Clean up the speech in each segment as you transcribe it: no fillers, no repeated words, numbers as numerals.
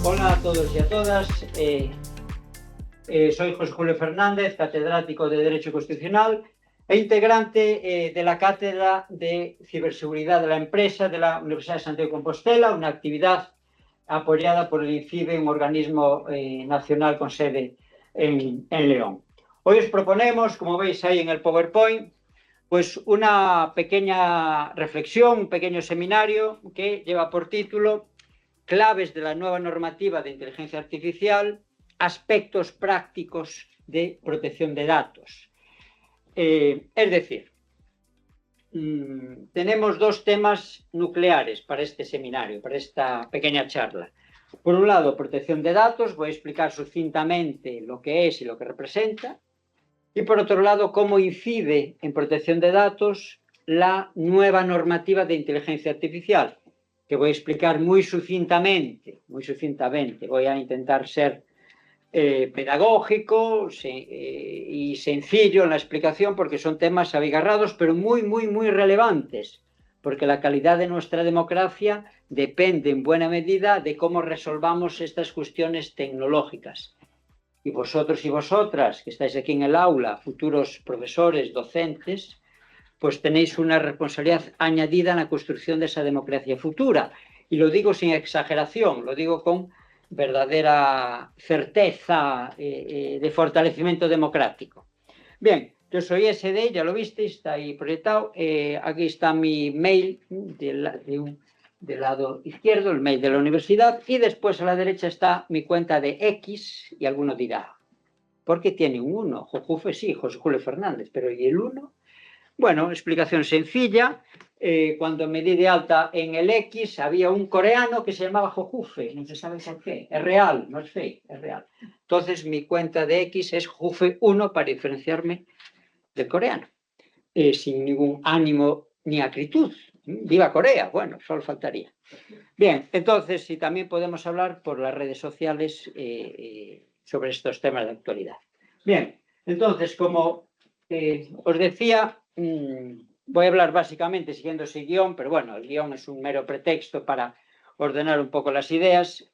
Hola a todos y a todas. Soy José Julio Fernández, catedrático de Derecho Constitucional e integrante de la Cátedra de Ciberseguridad de la Empresa de la Universidad de Santiago de Compostela, una actividad apoyada por el INCIBE, un organismo nacional con sede en León. Hoy os proponemos, como veis ahí en el PowerPoint, pues una pequeña reflexión, un pequeño seminario que lleva por título Claves de la nueva normativa de inteligencia artificial, aspectos prácticos de protección de datos. Es decir, tenemos dos temas nucleares para este seminario, para esta pequeña charla. Por un lado, protección de datos, voy a explicar sucintamente lo que es y lo que representa. Y por otro lado, cómo incide en protección de datos la nueva normativa de inteligencia artificial, que voy a explicar muy sucintamente. Voy a intentar ser pedagógico y sencillo en la explicación, porque son temas abigarrados, pero muy relevantes, porque la calidad de nuestra democracia depende en buena medida de cómo resolvamos estas cuestiones tecnológicas. Y vosotros y vosotras, que estáis aquí en el aula, futuros profesores, docentes, pues tenéis una responsabilidad añadida en la construcción de esa democracia futura. Y lo digo sin exageración, lo digo con verdadera certeza de fortalecimiento democrático. Bien, yo soy SD, ya lo visteis, está ahí proyectado. Aquí está mi mail del lado izquierdo, el mail de la universidad, y después a la derecha está mi cuenta de X, y alguno dirá, ¿por qué tiene un 1? Jojufe sí, José Julio Fernández, pero ¿y el 1? Bueno, explicación sencilla. Cuando me di de alta en el X, había un coreano que se llamaba Jojufe, no se sabe por qué, es real, no es fake, es real. Entonces mi cuenta de X es Jojufe1 para diferenciarme del coreano, sin ningún ánimo ni acritud. ¡Viva Corea! Bueno, solo faltaría. Bien, entonces, si también podemos hablar por las redes sociales sobre estos temas de actualidad. Bien, entonces, como os decía, voy a hablar básicamente siguiendo ese guión, pero bueno, el guión es un mero pretexto para ordenar un poco las ideas,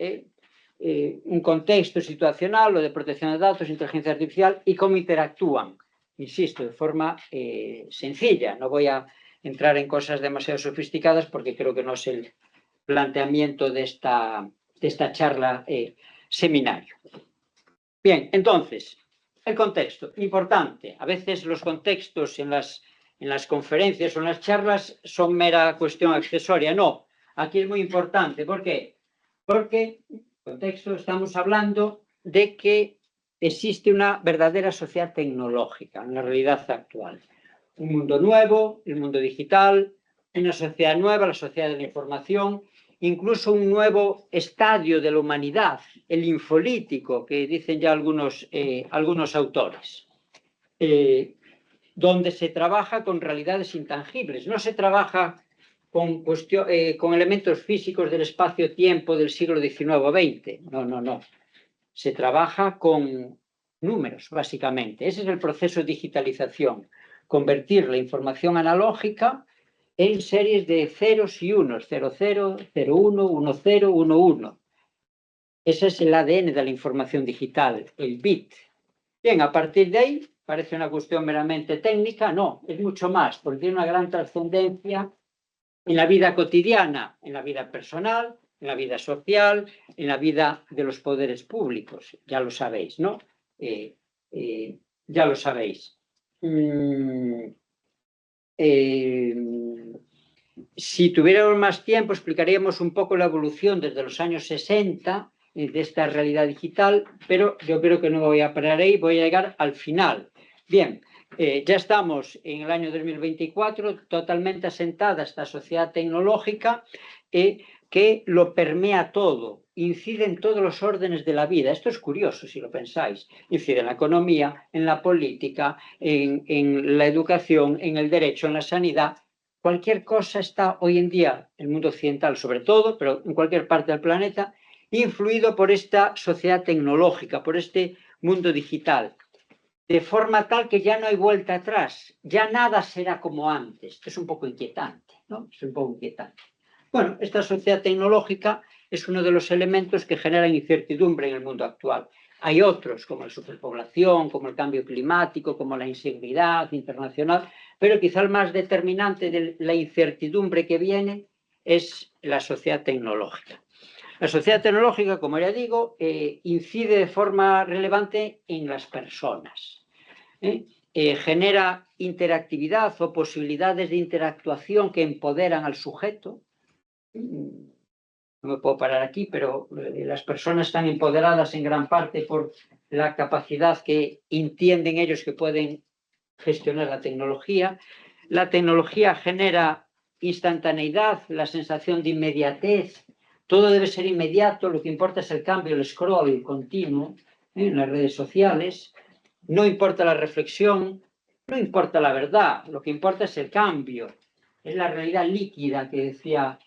un contexto situacional, lo de protección de datos, inteligencia artificial y cómo interactúan, insisto, de forma sencilla. No voy a entrar en cosas demasiado sofisticadas porque creo que no es el planteamiento de esta charla seminario. Bien, entonces, el contexto, importante. A veces los contextos en las conferencias o en las charlas son mera cuestión accesoria. No, aquí es muy importante. ¿Por qué? Porque, contexto, estamos hablando de que existe una verdadera sociedad tecnológica en la realidad actual. Un mundo nuevo, el mundo digital, una sociedad nueva, la sociedad de la información, incluso un nuevo estadio de la humanidad, el infolítico, que dicen ya algunos autores, donde se trabaja con realidades intangibles, no se trabaja con elementos físicos del espacio-tiempo del siglo XIX o XX, no. Se trabaja con números, básicamente. Ese es el proceso de digitalización, convertir la información analógica en series de ceros y unos, 00, 01, 10, 11. Ese es el ADN de la información digital, el bit. Bien, a partir de ahí, parece una cuestión meramente técnica, no, es mucho más, porque tiene una gran trascendencia en la vida cotidiana, en la vida personal, en la vida social, en la vida de los poderes públicos. Ya lo sabéis, ¿no? Ya lo sabéis. Si tuviéramos más tiempo, explicaríamos un poco la evolución desde los años 60 de esta realidad digital, pero yo creo que no me voy a parar ahí, voy a llegar al final. Bien, ya estamos en el año 2024, totalmente asentada esta sociedad tecnológica que lo permea todo, incide en todos los órdenes de la vida. Esto es curioso si lo pensáis. Incide en la economía, en la política, en la educación, en el derecho, en la sanidad. Cualquier cosa está hoy en día, el mundo occidental sobre todo, pero en cualquier parte del planeta, influido por esta sociedad tecnológica, por este mundo digital, de forma tal que ya no hay vuelta atrás, ya nada será como antes. Es un poco inquietante, ¿no? Es un poco inquietante. Bueno, esta sociedad tecnológica es uno de los elementos que generan incertidumbre en el mundo actual. Hay otros, como la superpoblación, como el cambio climático, como la inseguridad internacional, pero quizá el más determinante de la incertidumbre que viene es la sociedad tecnológica. La sociedad tecnológica, como ya digo, incide de forma relevante en las personas. Genera interactividad o posibilidades de interactuación que empoderan al sujeto. No me puedo parar aquí, pero las personas están empoderadas en gran parte por la capacidad que entienden ellos que pueden gestionar la tecnología. La tecnología genera instantaneidad, la sensación de inmediatez. Todo debe ser inmediato, lo que importa es el cambio, el scroll continuo en las redes sociales. No importa la reflexión, no importa la verdad, lo que importa es el cambio. Es la realidad líquida que decía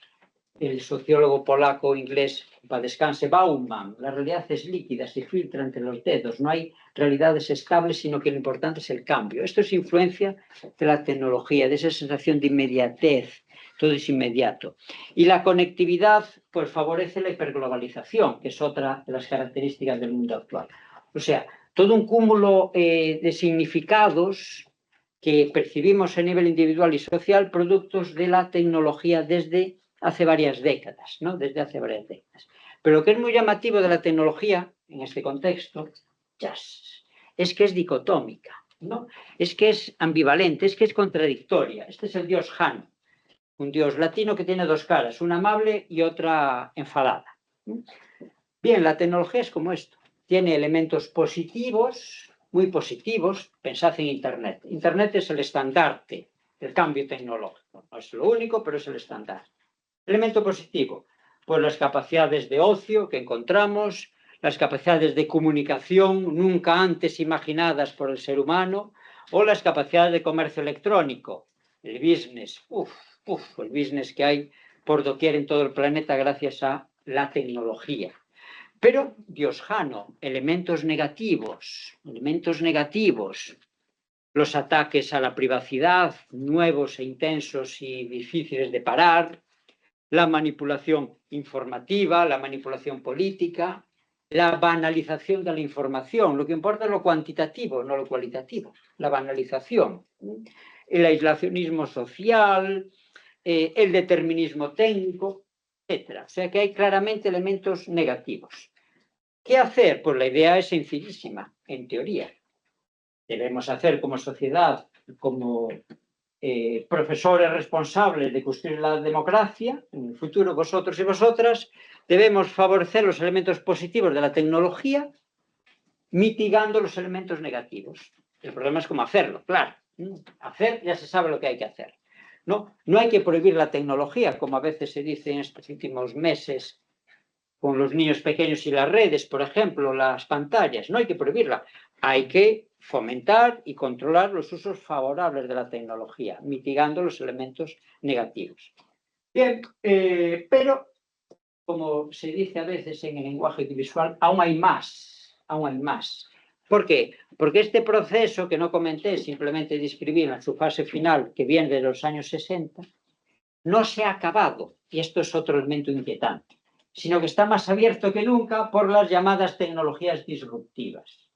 el sociólogo polaco inglés, para descanse, Bauman. La realidad es líquida, se filtra entre los dedos, no hay realidades estables, sino que lo importante es el cambio. Esto es influencia de la tecnología, de esa sensación de inmediatez, todo es inmediato. Y la conectividad pues favorece la hiperglobalización, que es otra de las características del mundo actual. O sea, todo un cúmulo de significados que percibimos a nivel individual y social, productos de la tecnología desde hace varias décadas, ¿no? Desde hace varias décadas. Pero lo que es muy llamativo de la tecnología, en este contexto, es que es dicotómica, ¿no? Es que es ambivalente, es que es contradictoria. Este es el dios Jano, un dios latino que tiene dos caras, una amable y otra enfadada. Bien, la tecnología es como esto. Tiene elementos positivos, muy positivos. Pensad en Internet. Internet es el estandarte del cambio tecnológico. No es lo único, pero es el estandarte. Elemento positivo, pues las capacidades de ocio que encontramos, las capacidades de comunicación nunca antes imaginadas por el ser humano, o las capacidades de comercio electrónico, el business, el business que hay por doquier en todo el planeta gracias a la tecnología. Pero, Dios Jano, elementos negativos, los ataques a la privacidad, nuevos e intensos y difíciles de parar, la manipulación informativa, la manipulación política, la banalización de la información. Lo que importa es lo cuantitativo, no lo cualitativo. La banalización, el aislacionismo social, el determinismo técnico, etc. O sea que hay claramente elementos negativos. ¿Qué hacer? Pues la idea es sencillísima, en teoría. Debemos hacer como sociedad, como profesores responsables de construir la democracia, en el futuro vosotros y vosotras, debemos favorecer los elementos positivos de la tecnología, mitigando los elementos negativos. El problema es cómo hacerlo, claro. Hacer, ya se sabe lo que hay que hacer. No hay que prohibir la tecnología, como a veces se dice en estos últimos meses con los niños pequeños y las redes, por ejemplo, las pantallas. No hay que prohibirla. Hay que fomentar y controlar los usos favorables de la tecnología, mitigando los elementos negativos. Bien, pero, como se dice a veces en el lenguaje audiovisual, aún hay más, aún hay más. ¿Por qué? Porque este proceso que no comenté, simplemente describir en su fase final, que viene de los años 60, no se ha acabado, y esto es otro elemento inquietante, sino que está más abierto que nunca por las llamadas tecnologías disruptivas,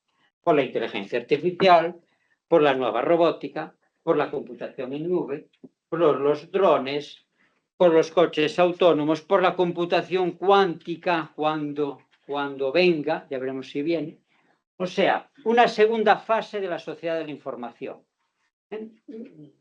por la inteligencia artificial, por la nueva robótica, por la computación en nube, por los drones, por los coches autónomos, por la computación cuántica cuando venga, ya veremos si viene. O sea, una segunda fase de la sociedad de la información.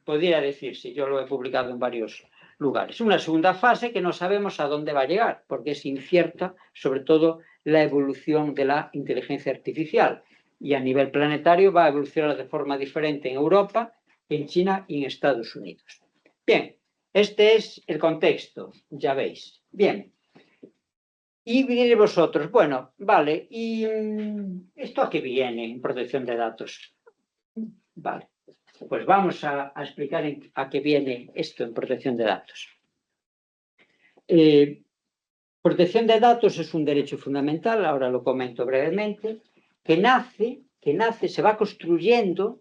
Podría decirse, yo lo he publicado en varios lugares. Una segunda fase que no sabemos a dónde va a llegar, porque es incierta, sobre todo la evolución de la inteligencia artificial. Y a nivel planetario va a evolucionar de forma diferente en Europa, en China y en Estados Unidos. Bien, este es el contexto, ya veis. Bien. Y diréis vosotros, bueno, vale, ¿y esto a qué viene en protección de datos? Vale. Pues vamos a explicar a qué viene esto en protección de datos. Protección de datos es un derecho fundamental, ahora lo comento brevemente, que nace, se va construyendo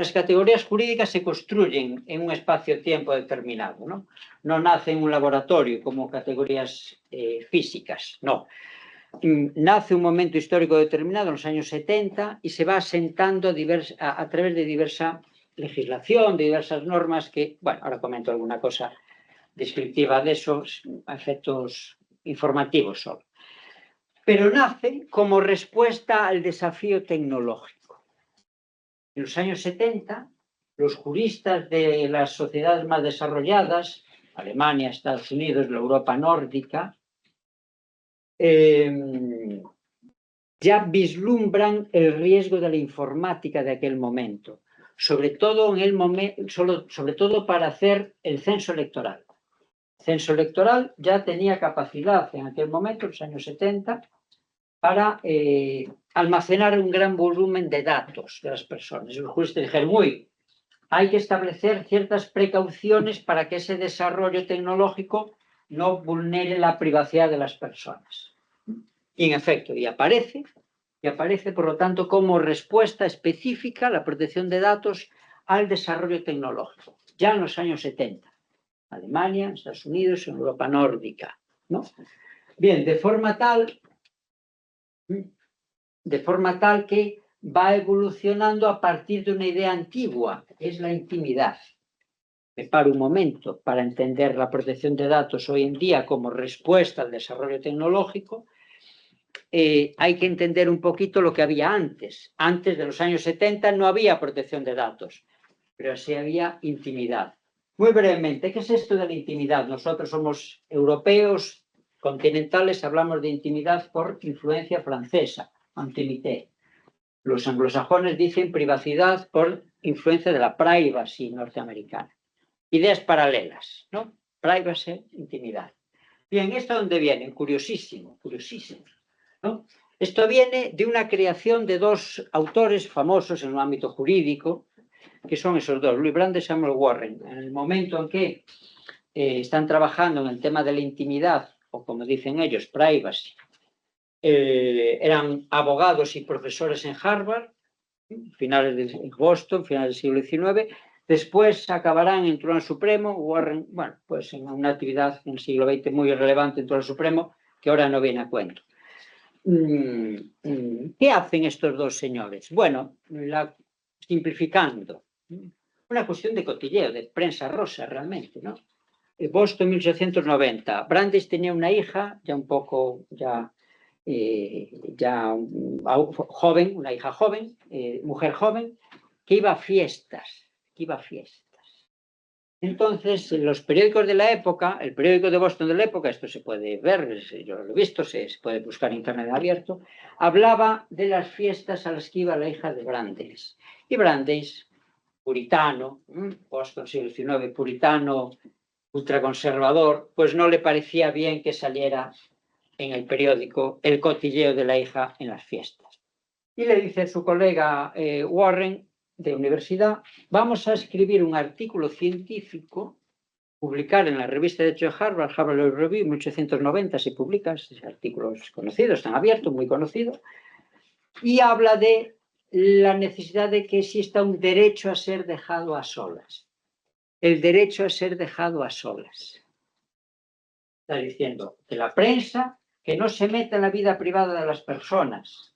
Las categorías jurídicas se construyen en un espacio-tiempo determinado, ¿no? No nacen en un laboratorio como categorías físicas, no. Nace un momento histórico determinado en los años 70 y se va asentando a través de diversa legislación, de diversas normas que, bueno, ahora comento alguna cosa descriptiva de esos efectos informativos solo. Pero nace como respuesta al desafío tecnológico. En los años 70, los juristas de las sociedades más desarrolladas, Alemania, Estados Unidos, la Europa nórdica, ya vislumbran el riesgo de la informática de aquel momento, sobre todo para hacer el censo electoral. El censo electoral ya tenía capacidad en aquel momento, en los años 70, para almacenar un gran volumen de datos de las personas. Los juristas dijeron, hay que establecer ciertas precauciones para que ese desarrollo tecnológico no vulnere la privacidad de las personas. Y en efecto, y aparece, por lo tanto, como respuesta específica a la protección de datos al desarrollo tecnológico, ya en los años 70. Alemania, Estados Unidos, en Europa nórdica, ¿no? Bien, de forma tal que va evolucionando a partir de una idea antigua, que es la intimidad. Me paro un momento para entender la protección de datos hoy en día como respuesta al desarrollo tecnológico. Hay que entender un poquito lo que había antes. Antes de los años 70 no había protección de datos, pero sí había intimidad. Muy brevemente, ¿qué es esto de la intimidad? Nosotros somos europeos continentales, hablamos de intimidad por influencia francesa, intimité. Los anglosajones dicen privacidad por influencia de la privacy norteamericana. Ideas paralelas, ¿no? Privacy, intimidad. Bien, ¿esto dónde viene? Curiosísimo, ¿no? Esto viene de una creación de dos autores famosos en el ámbito jurídico, que son esos dos, Louis Brandeis y Samuel Warren. En el momento en que están trabajando en el tema de la intimidad, o como dicen ellos, privacy, eran abogados y profesores en Harvard, finales de Boston, finales del siglo XIX. Después acabarán en el Tribunal Supremo. Warren, bueno, pues en una actividad en el siglo XX muy relevante en el Tribunal Supremo, que ahora no viene a cuento. ¿Qué hacen estos dos señores? Bueno, simplificando, una cuestión de cotilleo, de prensa rosa realmente, ¿no? Boston 1890. Brandeis tenía una hija, ya un poco, joven, una hija joven, mujer joven, que iba a fiestas. Entonces, en los periódicos de la época, el periódico de Boston de la época, esto se puede ver, yo lo he visto, se puede buscar en internet abierto, hablaba de las fiestas a las que iba la hija de Brandeis. Y Brandeis, puritano, Boston siglo XIX, puritano, ultraconservador, pues no le parecía bien que saliera en el periódico el cotilleo de la hija en las fiestas. Y le dice a su colega Warren, de universidad, vamos a escribir un artículo científico, publicar en la revista de hecho de Harvard, Harvard Law Review, 1890 se publica, artículos conocidos, están abiertos, muy conocidos, y habla de la necesidad de que exista un derecho a ser dejado a solas. El derecho a ser dejado a solas. Está diciendo que la prensa, que no se meta en la vida privada de las personas.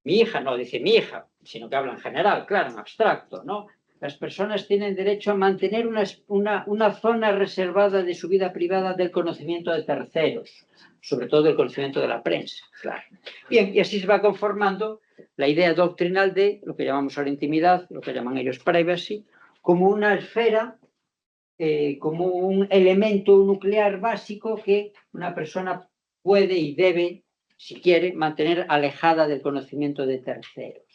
Mi hija, no dice mi hija, sino que habla en general, claro, en abstracto, ¿no? Las personas tienen derecho a mantener una zona reservada de su vida privada del conocimiento de terceros, sobre todo del conocimiento de la prensa, claro. Bien, y así se va conformando la idea doctrinal de lo que llamamos ahora intimidad, lo que llaman ellos privacy, como una esfera, como un elemento nuclear básico que una persona puede y debe, si quiere, mantener alejada del conocimiento de terceros.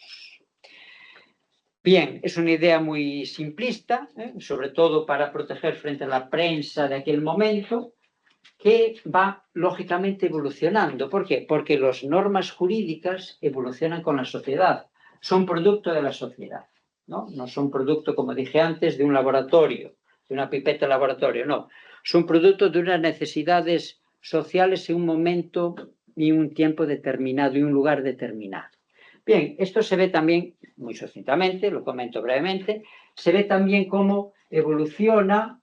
Bien, es una idea muy simplista, sobre todo para proteger frente a la prensa de aquel momento, que va lógicamente evolucionando. ¿Por qué? Porque las normas jurídicas evolucionan con la sociedad, son producto de la sociedad, ¿no? No son producto, como dije antes, de un laboratorio, de una pipeta de laboratorio, no. Son producto de unas necesidades sociales en un momento y un tiempo determinado y un lugar determinado. Bien, esto se ve también, muy sucintamente, lo comento brevemente, se ve también cómo evoluciona,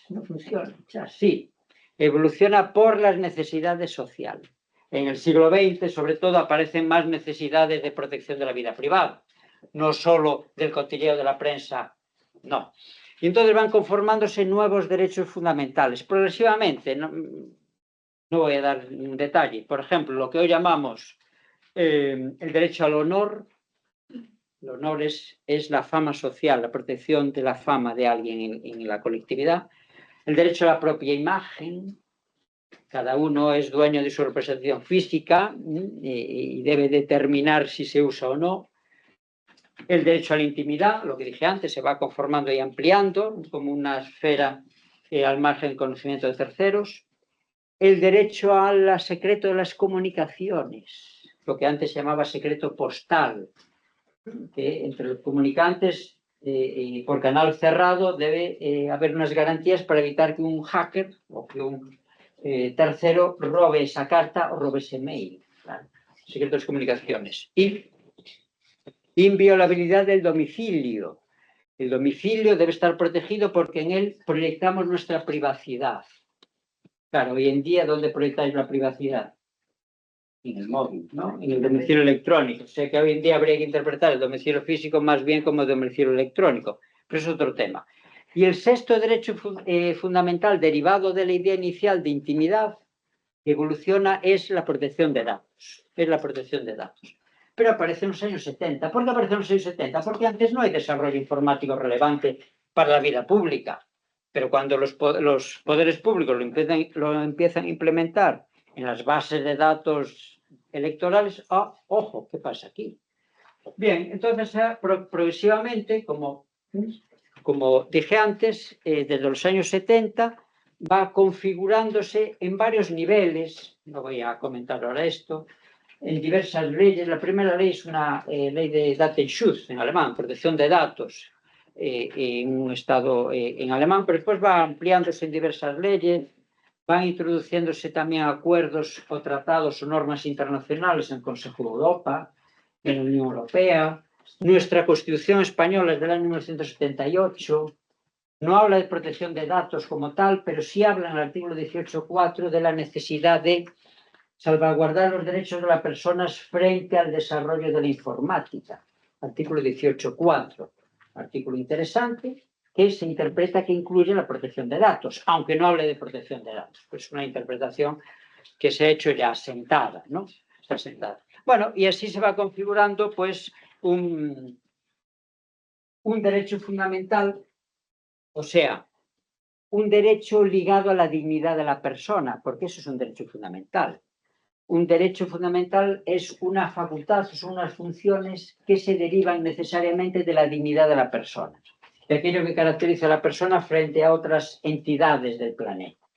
no funciona, sí, evoluciona por las necesidades sociales. En el siglo XX, sobre todo, aparecen más necesidades de protección de la vida privada, no solo del cotilleo de la prensa, no. Y entonces van conformándose nuevos derechos fundamentales, progresivamente. No voy a dar un detalle. Por ejemplo, lo que hoy llamamos el derecho al honor. El honor es la fama social, la protección de la fama de alguien en la colectividad. El derecho a la propia imagen. Cada uno es dueño de su representación física y debe determinar si se usa o no. El derecho a la intimidad, lo que dije antes, se va conformando y ampliando como una esfera al margen del conocimiento de terceros. El derecho al secreto de las comunicaciones, lo que antes se llamaba secreto postal, que entre los comunicantes por canal cerrado debe haber unas garantías para evitar que un hacker o que un tercero robe esa carta o robe ese mail. Claro. Secreto de las comunicaciones. Y inviolabilidad del domicilio. El domicilio debe estar protegido porque en él proyectamos nuestra privacidad. Claro, hoy en día, ¿dónde proyectáis la privacidad? En el móvil, ¿no? En el domicilio electrónico. O sea que hoy en día habría que interpretar el domicilio físico más bien como domicilio electrónico, pero es otro tema. Y el sexto derecho fundamental derivado de la idea inicial de intimidad que evoluciona es la protección de datos. Es la protección de datos. Pero aparece en los años 70. ¿Por qué aparece en los años 70? Porque antes no hay desarrollo informático relevante para la vida pública. Pero cuando los poderes públicos lo empiezan a implementar en las bases de datos electorales, ojo, ¿qué pasa aquí? Bien, entonces progresivamente, como dije antes, desde los años 70 va configurándose en varios niveles, no voy a comentar ahora esto, en diversas leyes. La primera ley es una ley de Datenschutz en alemán, protección de datos, en un estado en alemán, pero después va ampliándose en diversas leyes, van introduciéndose también acuerdos o tratados o normas internacionales en el Consejo de Europa, en la Unión Europea. Nuestra Constitución española es del año 1978, no habla de protección de datos como tal, pero sí habla en el artículo 18.4 de la necesidad de salvaguardar los derechos de las personas frente al desarrollo de la informática. Artículo 18.4, artículo interesante, que se interpreta que incluye la protección de datos, aunque no hable de protección de datos. Pues es una interpretación que se ha hecho ya asentada, ¿no? Está asentada. Bueno, y así se va configurando, pues, un derecho fundamental, o sea, un derecho ligado a la dignidad de la persona, porque eso es un derecho fundamental. Un derecho fundamental es una facultad, son unas funciones que se derivan necesariamente de la dignidad de la persona, de aquello que caracteriza a la persona frente a otras entidades del planeta.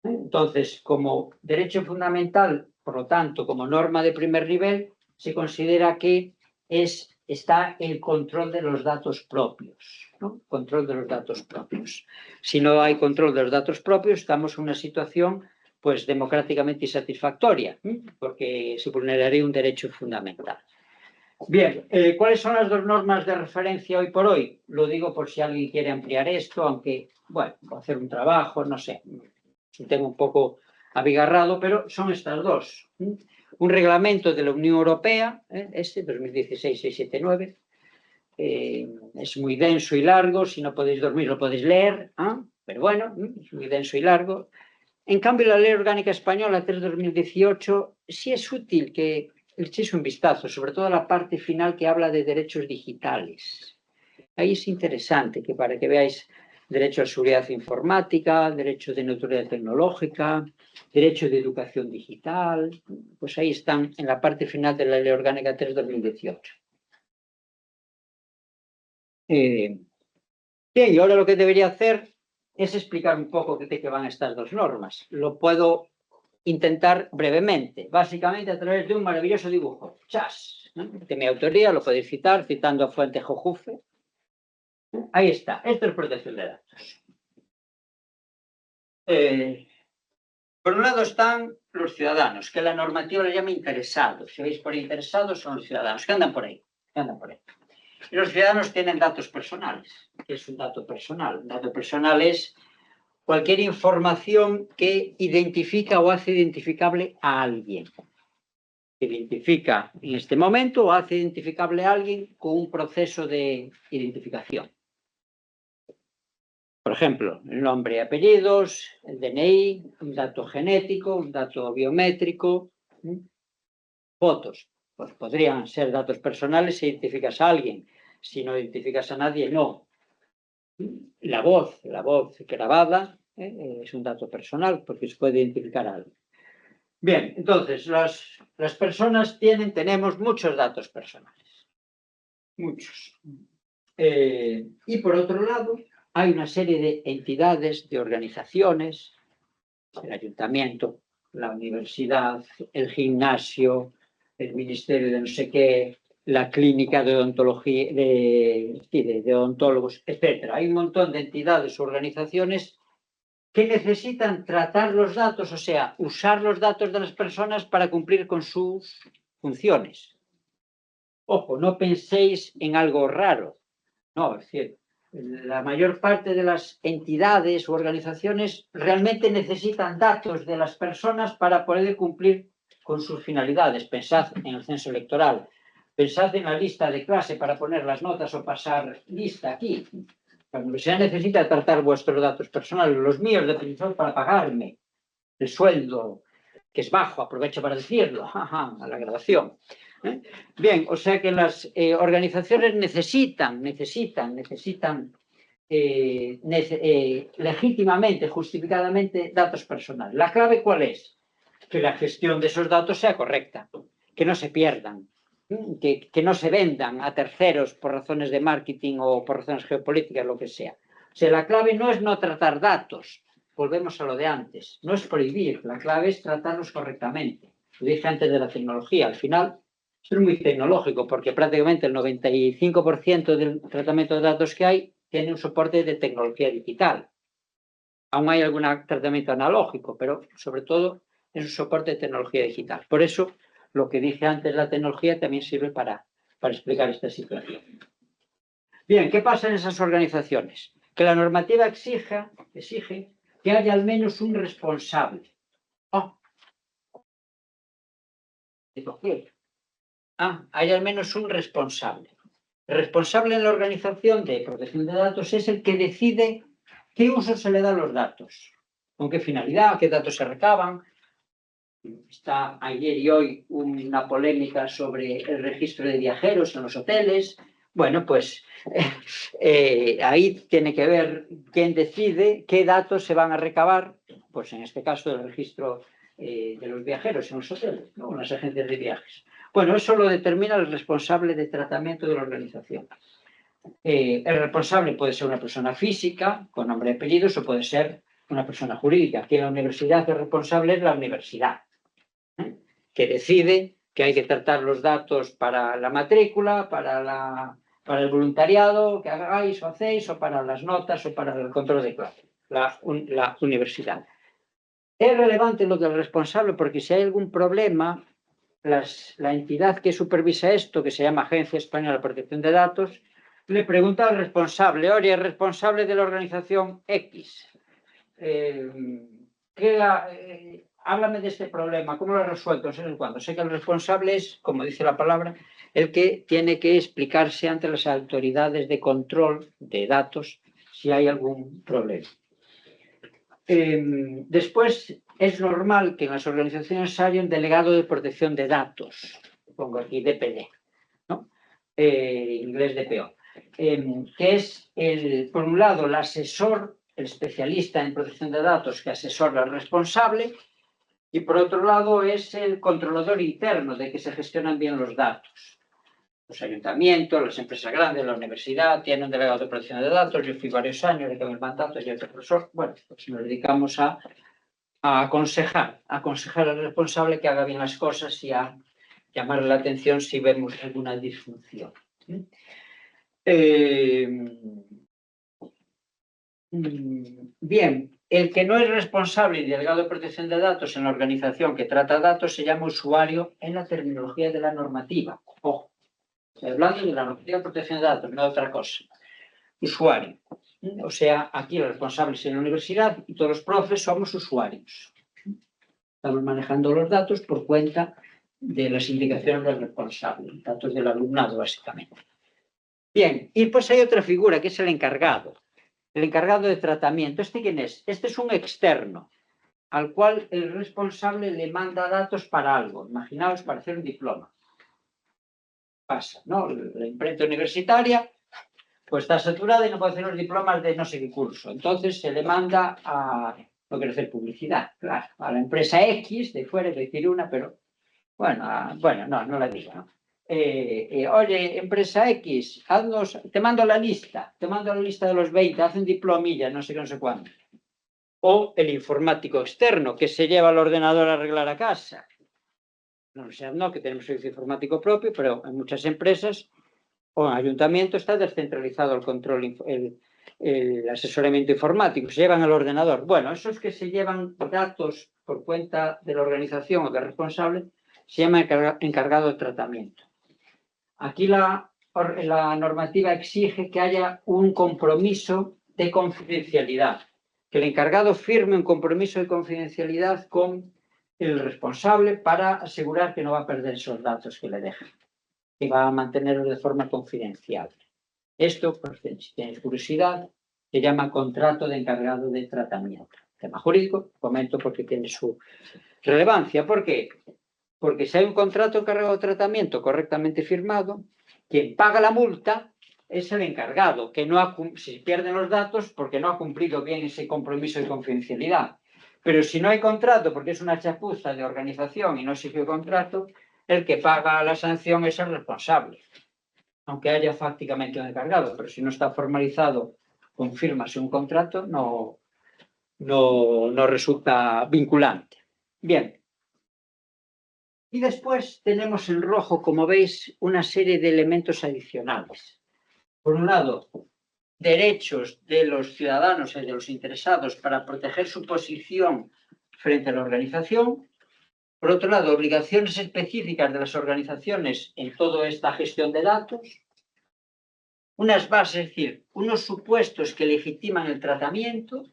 Entonces, como derecho fundamental, por lo tanto, como norma de primer nivel, se considera que está el control de los datos propios, ¿no? Control de los datos propios. Si no hay control de los datos propios, estamos en una situación pues democráticamente insatisfactoria, porque se vulneraría un derecho fundamental. Bien, ¿cuáles son las dos normas de referencia hoy por hoy? Lo digo por si alguien quiere ampliar esto, aunque, bueno, voy a hacer un trabajo, no sé, es un tema un poco abigarrado, pero son estas dos. Un reglamento de la Unión Europea, este 2016-679, es muy denso y largo, si no podéis dormir lo podéis leer, pero bueno, es muy denso y largo. En cambio, la Ley Orgánica Española 3/2018 sí es útil que le echéis un vistazo, sobre todo a la parte final que habla de derechos digitales. Ahí es interesante que para que veáis derecho a seguridad informática, derecho de neutralidad tecnológica, derecho de educación digital, pues ahí están en la parte final de la Ley Orgánica 3/2018. Bien, y ahora lo que debería hacer es explicar un poco de qué van estas dos normas. Lo puedo intentar brevemente, básicamente a través de un maravilloso dibujo, ¡chas!, ¿no? De mi autoría, lo podéis citar citando a Fuente Jojufe. Ahí está, esto es protección de datos. Por un lado están los ciudadanos, que la normativa le llama interesados. Si veis por interesados son los ciudadanos, que andan por ahí, Y los ciudadanos tienen datos personales. ¿Qué es un dato personal? Un dato personal es cualquier información que identifica o hace identificable a alguien. Identifica en este momento o hace identificable a alguien con un proceso de identificación. Por ejemplo, el nombre y apellidos, el DNI, un dato genético, un dato biométrico, fotos. Pues podrían ser datos personales si identificas a alguien. Si no identificas a nadie, no. La voz grabada es un dato personal porque se puede identificar a alguien. Bien, entonces, las personas tenemos muchos datos personales. Muchos. Y por otro lado, hay una serie de entidades, de organizaciones, el ayuntamiento, la universidad, el gimnasio, el ministerio de no sé qué, la clínica de odontología, de odontólogos, etc. Hay un montón de entidades o organizaciones que necesitan tratar los datos, o sea, usar los datos de las personas para cumplir con sus funciones. Ojo, no penséis en algo raro. No, es decir, la mayor parte de las entidades u organizaciones realmente necesitan datos de las personas para poder cumplir con sus finalidades. Pensad en el censo electoral, pensad en la lista de clase para poner las notas o pasar lista aquí. La universidad necesita tratar vuestros datos personales, los míos de profesor para pagarme el sueldo, que es bajo, aprovecho para decirlo, a la graduación. Bien, o sea que las organizaciones necesitan legítimamente, justificadamente, datos personales. ¿La clave cuál es? Que la gestión de esos datos sea correcta, que no se pierdan, que no se vendan a terceros por razones de marketing o por razones geopolíticas, lo que sea. O sea, la clave no es no tratar datos, volvemos a lo de antes, no es prohibir, la clave es tratarlos correctamente. Lo dije antes de la tecnología, al final es muy tecnológico porque prácticamente el 95% del tratamiento de datos que hay tiene un soporte de tecnología digital. Aún hay algún tratamiento analógico, pero sobre todo es un soporte de tecnología digital. Por eso, lo que dije antes, la tecnología también sirve para explicar esta situación. Bien, ¿qué pasa en esas organizaciones? Que la normativa exige que haya al menos un responsable. Hay al menos un responsable. El responsable en la organización de protección de datos es el que decide qué uso se le da a los datos, con qué finalidad, qué datos se recaban. Está ayer y hoy una polémica sobre el registro de viajeros en los hoteles. Bueno, pues ahí tiene que ver quién decide qué datos se van a recabar, pues en este caso el registro de los viajeros en los hoteles, ¿no? En las agencias de viajes. Bueno, eso lo determina el responsable de tratamiento de la organización. El responsable puede ser una persona física, con nombre y apellidos, o puede ser una persona jurídica. Aquí en la universidad el responsable es la universidad, que decide que hay que tratar los datos para la matrícula, para el voluntariado que hagáis o hacéis, o para las notas, o para el control de clase, la universidad. Es relevante lo del responsable porque si hay algún problema, la entidad que supervisa esto, que se llama Agencia Española de Protección de Datos, le pregunta al responsable, oye, el responsable de la organización X, háblame de este problema, ¿cómo lo has resuelto? No sé cuándo. Sé que el responsable es, como dice la palabra, el que tiene que explicarse ante las autoridades de control de datos si hay algún problema. Después, es normal que en las organizaciones haya un delegado de protección de datos, pongo aquí DPD, ¿no? Inglés DPO, que es, por un lado, el asesor, el especialista en protección de datos que asesora al responsable, y por otro lado es el controlador interno de que se gestionan bien los datos. Los ayuntamientos, las empresas grandes, la universidad tienen un delegado de protección de datos. Yo fui varios años, le tengo el mandato, yo soy profesor. Bueno, pues nos dedicamos a aconsejar al responsable que haga bien las cosas y a llamarle la atención si vemos alguna disfunción. Bien, El que no es responsable y delegado de protección de datos en la organización que trata datos se llama usuario en la terminología de la normativa. Ojo, estoy hablando de la normativa de protección de datos, no de otra cosa. Usuario. O sea, aquí los responsables en la universidad y todos los profes somos usuarios. Estamos manejando los datos por cuenta de las indicaciones del responsable, datos del alumnado, básicamente. Bien, y pues hay otra figura que es el encargado de tratamiento. ¿Este quién es? Este es un externo, al cual el responsable le manda datos para algo. Imaginaos para hacer un diploma. Pasa, ¿no? La imprenta universitaria pues está saturada y no puede hacer los diplomas de no sé qué curso. Entonces se le manda a, no quiero hacer publicidad, claro, a la empresa X de fuera, es decir una, pero bueno, no la digo, ¿no? Oye, empresa X, te mando la lista de los 20, haz un diplomilla, no sé qué, no sé cuándo. O el informático externo, que se lleva el ordenador a arreglar a casa. No, que tenemos servicio informático propio, pero en muchas empresas o en ayuntamiento está descentralizado el control, el asesoramiento informático, se llevan el ordenador. Bueno, esos que se llevan datos por cuenta de la organización o del responsable se llama encargado de tratamiento. Aquí la normativa exige que haya un compromiso de confidencialidad, que el encargado firme un compromiso de confidencialidad con el responsable para asegurar que no va a perder esos datos que le dejan, que va a mantenerlos de forma confidencial. Esto, pues, si tienes curiosidad, se llama contrato de encargado de tratamiento. Tema jurídico, comento porque tiene su relevancia. ¿Por qué? Porque si hay un contrato encargado de tratamiento correctamente firmado, quien paga la multa es el encargado, que no ha, si pierden los datos porque no ha cumplido bien ese compromiso de confidencialidad. Pero si no hay contrato, porque es una chapuza de organización y no exige contrato, el que paga la sanción es el responsable, aunque haya fácticamente un encargado, pero si no está formalizado con firmas un contrato, no resulta vinculante. Bien. Y después tenemos en rojo, como veis, una serie de elementos adicionales. Por un lado, derechos de los ciudadanos y de los interesados para proteger su posición frente a la organización. Por otro lado, obligaciones específicas de las organizaciones en toda esta gestión de datos. Unas bases, es decir, unos supuestos que legitiman el tratamiento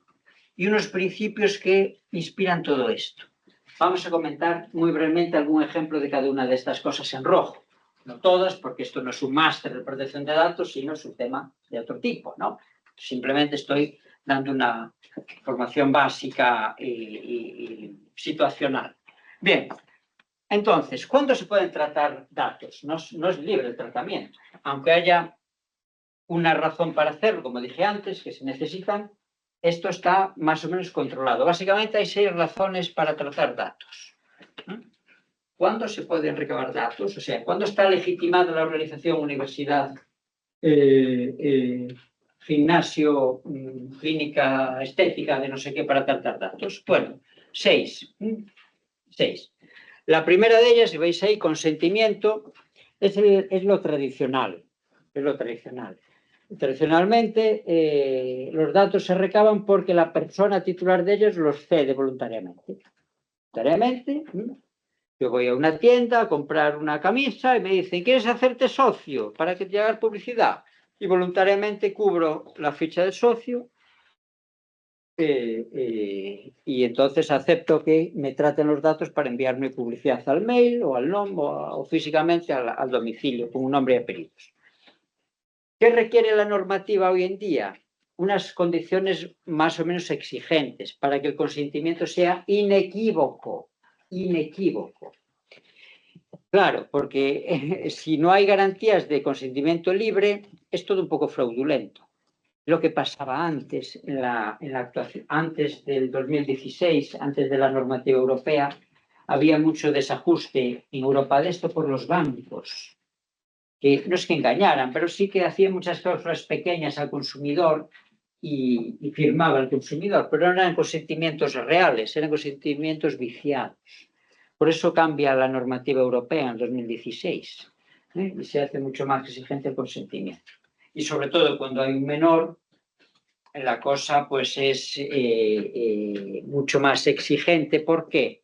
y unos principios que inspiran todo esto. Vamos a comentar muy brevemente algún ejemplo de cada una de estas cosas en rojo. No todas, porque esto no es un máster de protección de datos, sino es un tema de otro tipo, ¿no? Simplemente estoy dando una información básica y situacional. Bien, entonces, ¿cuándo se pueden tratar datos? No es libre el tratamiento, aunque haya una razón para hacerlo, como dije antes, que se necesitan. Esto está más o menos controlado. Básicamente hay 6 razones para tratar datos. ¿Cuándo se pueden recabar datos? O sea, ¿cuándo está legitimada la organización, universidad, gimnasio, clínica estética de no sé qué para tratar datos? Bueno, 6. La primera de ellas, si veis ahí, consentimiento, es lo tradicional. Es lo tradicional. Tradicionalmente, los datos se recaban porque la persona titular de ellos los cede voluntariamente. Voluntariamente, yo voy a una tienda a comprar una camisa y me dicen, ¿quieres hacerte socio para que te haga publicidad? Y voluntariamente cubro la ficha de socio y entonces acepto que me traten los datos para enviarme publicidad al mail o al nombre o físicamente al domicilio con un nombre y apellidos. ¿Qué requiere la normativa hoy en día? Unas condiciones más o menos exigentes para que el consentimiento sea inequívoco. Inequívoco. Claro, porque si no hay garantías de consentimiento libre, es todo un poco fraudulento. Lo que pasaba antes, en la actuación, antes del 2016, antes de la normativa europea, había mucho desajuste en Europa de esto por los bancos, que no es que engañaran, pero sí que hacían muchas cláusulas pequeñas al consumidor y firmaba al consumidor, pero no eran consentimientos reales, eran consentimientos viciados. Por eso cambia la normativa europea en 2016 y se hace mucho más exigente el consentimiento. Y sobre todo cuando hay un menor la cosa pues es mucho más exigente. ¿Por qué?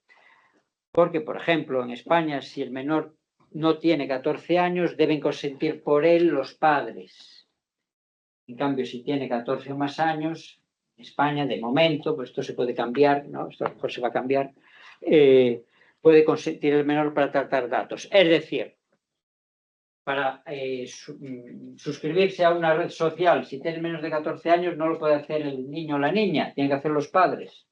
Porque, por ejemplo, en España, si el menor no tiene 14 años, deben consentir por él los padres. En cambio, si tiene 14 o más años, en España, de momento, pues esto se puede cambiar, ¿no? Esto a lo mejor se va a cambiar, puede consentir el menor para tratar datos. Es decir, para suscribirse a una red social, si tiene menos de 14 años, no lo puede hacer el niño o la niña, tienen que hacer los padres.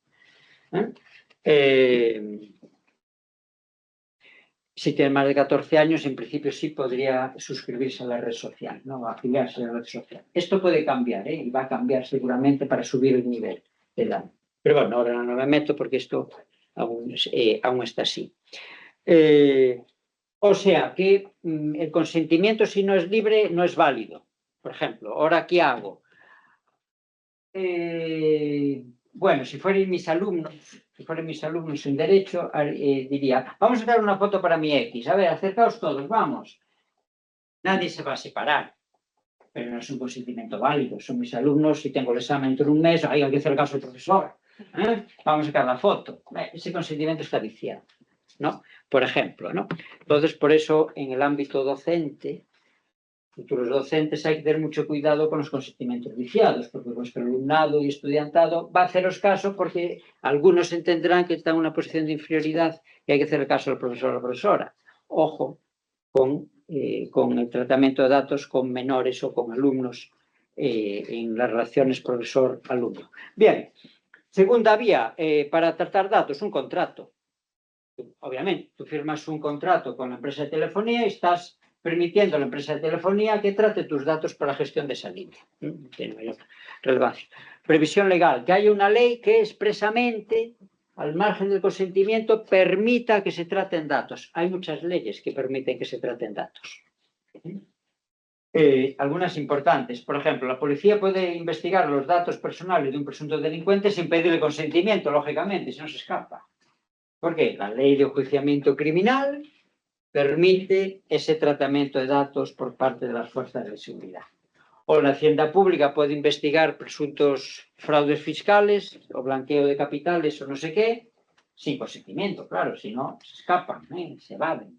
Si tiene más de 14 años, en principio sí podría suscribirse a la red social, ¿no? Afiliarse a la red social. Esto puede cambiar, y va a cambiar seguramente para subir el nivel de edad. Pero bueno, ahora no me meto porque esto aún está así. O sea que el consentimiento, si no es libre, no es válido. Por ejemplo, ¿ahora qué hago? Bueno, si fueran mis alumnos en Derecho, diría, vamos a dar una foto para mi X. A ver, acercaos todos, vamos. Nadie se va a separar, pero no es un consentimiento válido. Son mis alumnos y tengo el examen dentro de un mes, hay que hacer caso al profesor. Vamos a sacar la foto. Ese consentimiento está viciado, ¿no? Por ejemplo, ¿no? Entonces, por eso, en el ámbito docente, futuros docentes, hay que tener mucho cuidado con los consentimientos viciados, porque vuestro alumnado y estudiantado va a haceros caso porque algunos entenderán que está en una posición de inferioridad y hay que hacer caso al profesor o la profesora. Ojo con el tratamiento de datos con menores o con alumnos en las relaciones profesor-alumno. Bien, segunda vía para tratar datos, un contrato. Obviamente, tú firmas un contrato con la empresa de telefonía y estás permitiendo a la empresa de telefonía que trate tus datos para la gestión de esa línea. No tiene mayor relevancia. Previsión legal, que haya una ley que expresamente, al margen del consentimiento, permita que se traten datos. Hay muchas leyes que permiten que se traten datos. Algunas importantes. Por ejemplo, la policía puede investigar los datos personales de un presunto delincuente sin pedirle consentimiento, lógicamente, si no se escapa. Porque la ley de enjuiciamiento criminal permite ese tratamiento de datos por parte de las fuerzas de seguridad. O la Hacienda Pública puede investigar presuntos fraudes fiscales o blanqueo de capitales o no sé qué, sin consentimiento, claro, si no, se escapan, se evaden.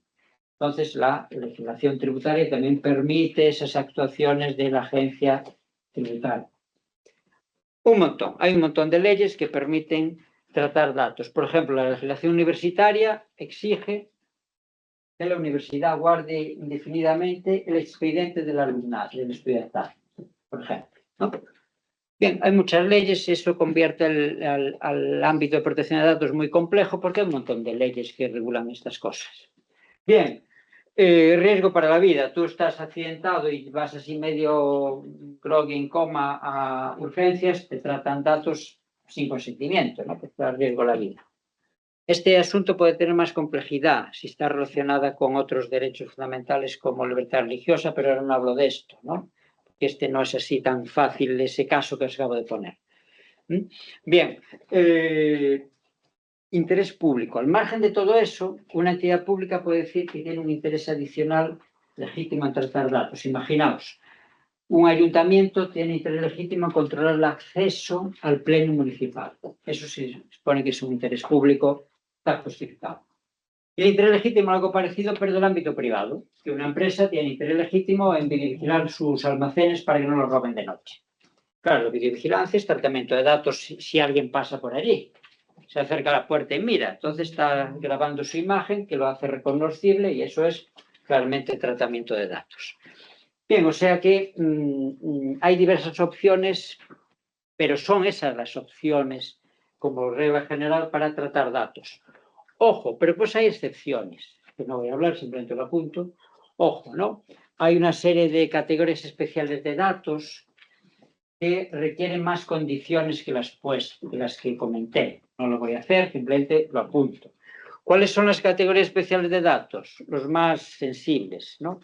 Entonces, la legislación tributaria también permite esas actuaciones de la agencia tributaria. Hay un montón de leyes que permiten tratar datos. Por ejemplo, la legislación universitaria exige que la universidad guarde indefinidamente el expediente del alumnado, del estudiantado, por ejemplo, ¿no? Bien, hay muchas leyes, eso convierte al ámbito de protección de datos muy complejo porque hay un montón de leyes que regulan estas cosas. Bien, riesgo para la vida. Tú estás accidentado y vas así medio groggy en coma a urgencias, te tratan datos sin consentimiento, ¿no? Que te da riesgo a la vida. Este asunto puede tener más complejidad si está relacionada con otros derechos fundamentales como libertad religiosa, pero ahora no hablo de esto, ¿no? Porque este no es así tan fácil ese caso que os acabo de poner. Bien, interés público. Al margen de todo eso, una entidad pública puede decir que tiene un interés adicional legítimo en tratar datos. Imaginaos, un ayuntamiento tiene interés legítimo en controlar el acceso al pleno municipal. Eso se supone que es un interés público, está justificado. Y el interés legítimo es algo parecido, pero del ámbito privado, que una empresa tiene interés legítimo en vigilar sus almacenes para que no los roben de noche. Claro, la videovigilancia es tratamiento de datos si alguien pasa por allí. Se acerca a la puerta y mira, entonces está grabando su imagen, que lo hace reconocible y eso es claramente tratamiento de datos. Bien, o sea que hay diversas opciones, pero son esas las opciones como regla general para tratar datos. Ojo, pero pues hay excepciones, que no voy a hablar, simplemente lo apunto. Ojo, ¿no? Hay una serie de categorías especiales de datos que requieren más condiciones que las que comenté. No lo voy a hacer, simplemente lo apunto. ¿Cuáles son las categorías especiales de datos? Los más sensibles, ¿no?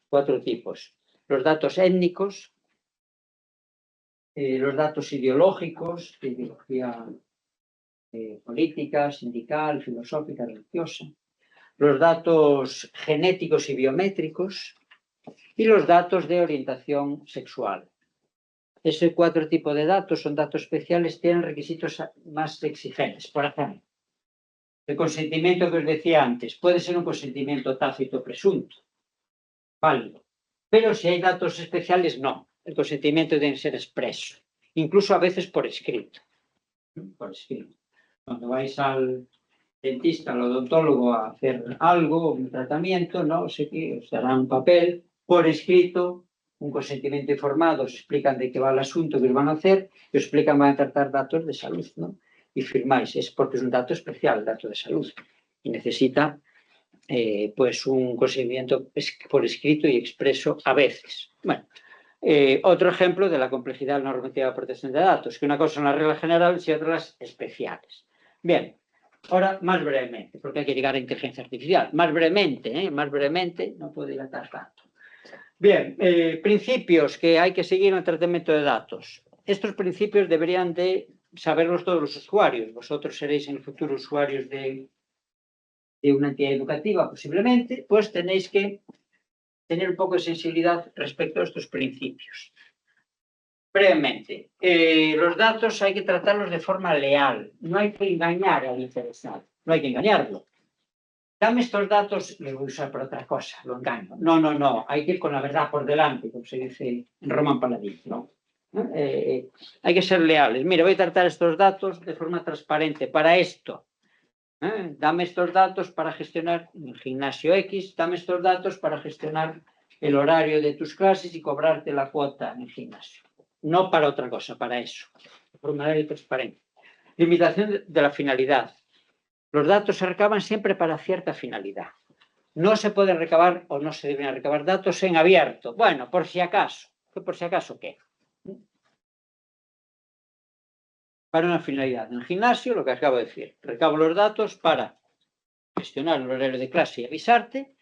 4 tipos. Los datos étnicos, los datos ideológicos, de ideología política, sindical, filosófica, religiosa, los datos genéticos y biométricos y los datos de orientación sexual. Ese 4 tipos de datos son datos especiales, tienen requisitos más exigentes. Por ejemplo, el consentimiento que os decía antes puede ser un consentimiento tácito presunto, válido, pero si hay datos especiales, no. El consentimiento debe ser expreso, incluso a veces por escrito. Por escrito. Cuando vais al dentista, al odontólogo a hacer algo, un tratamiento, ¿no? Sé que os darán un papel por escrito, un consentimiento informado, os explican de qué va el asunto que os van a hacer, y os explican van a tratar datos de salud, ¿no? Y firmáis, es porque es un dato especial, dato de salud, y necesita pues un consentimiento por escrito y expreso a veces. Bueno, otro ejemplo de la complejidad de la normativa de protección de datos, que una cosa son las reglas generales y otras las especiales. Bien, ahora más brevemente, porque hay que llegar a inteligencia artificial. Más brevemente, no puedo dilatar tanto. Bien, principios que hay que seguir en el tratamiento de datos. Estos principios deberían de saberlos todos los usuarios. Vosotros seréis en el futuro usuarios de una entidad educativa, posiblemente, pues tenéis que tener un poco de sensibilidad respecto a estos principios. Brevemente, los datos hay que tratarlos de forma leal. No hay que engañar al interesado. No hay que engañarlo. Dame estos datos, los voy a usar para otra cosa, lo engaño. No. Hay que ir con la verdad por delante, como se dice en Roman Paladín, ¿no? Hay que ser leales. Mira, voy a tratar estos datos de forma transparente para esto. Dame estos datos para gestionar el gimnasio X, dame estos datos para gestionar el horario de tus clases y cobrarte la cuota en el gimnasio. No para otra cosa, para eso. De forma leal y transparente. Limitación de la finalidad. Los datos se recaban siempre para cierta finalidad. No se pueden recabar o no se deben recabar datos en abierto. Bueno, por si acaso. ¿Por si acaso qué? Para una finalidad. En el gimnasio, lo que acabo de decir, recabo los datos para gestionar el horario de clase y avisarte,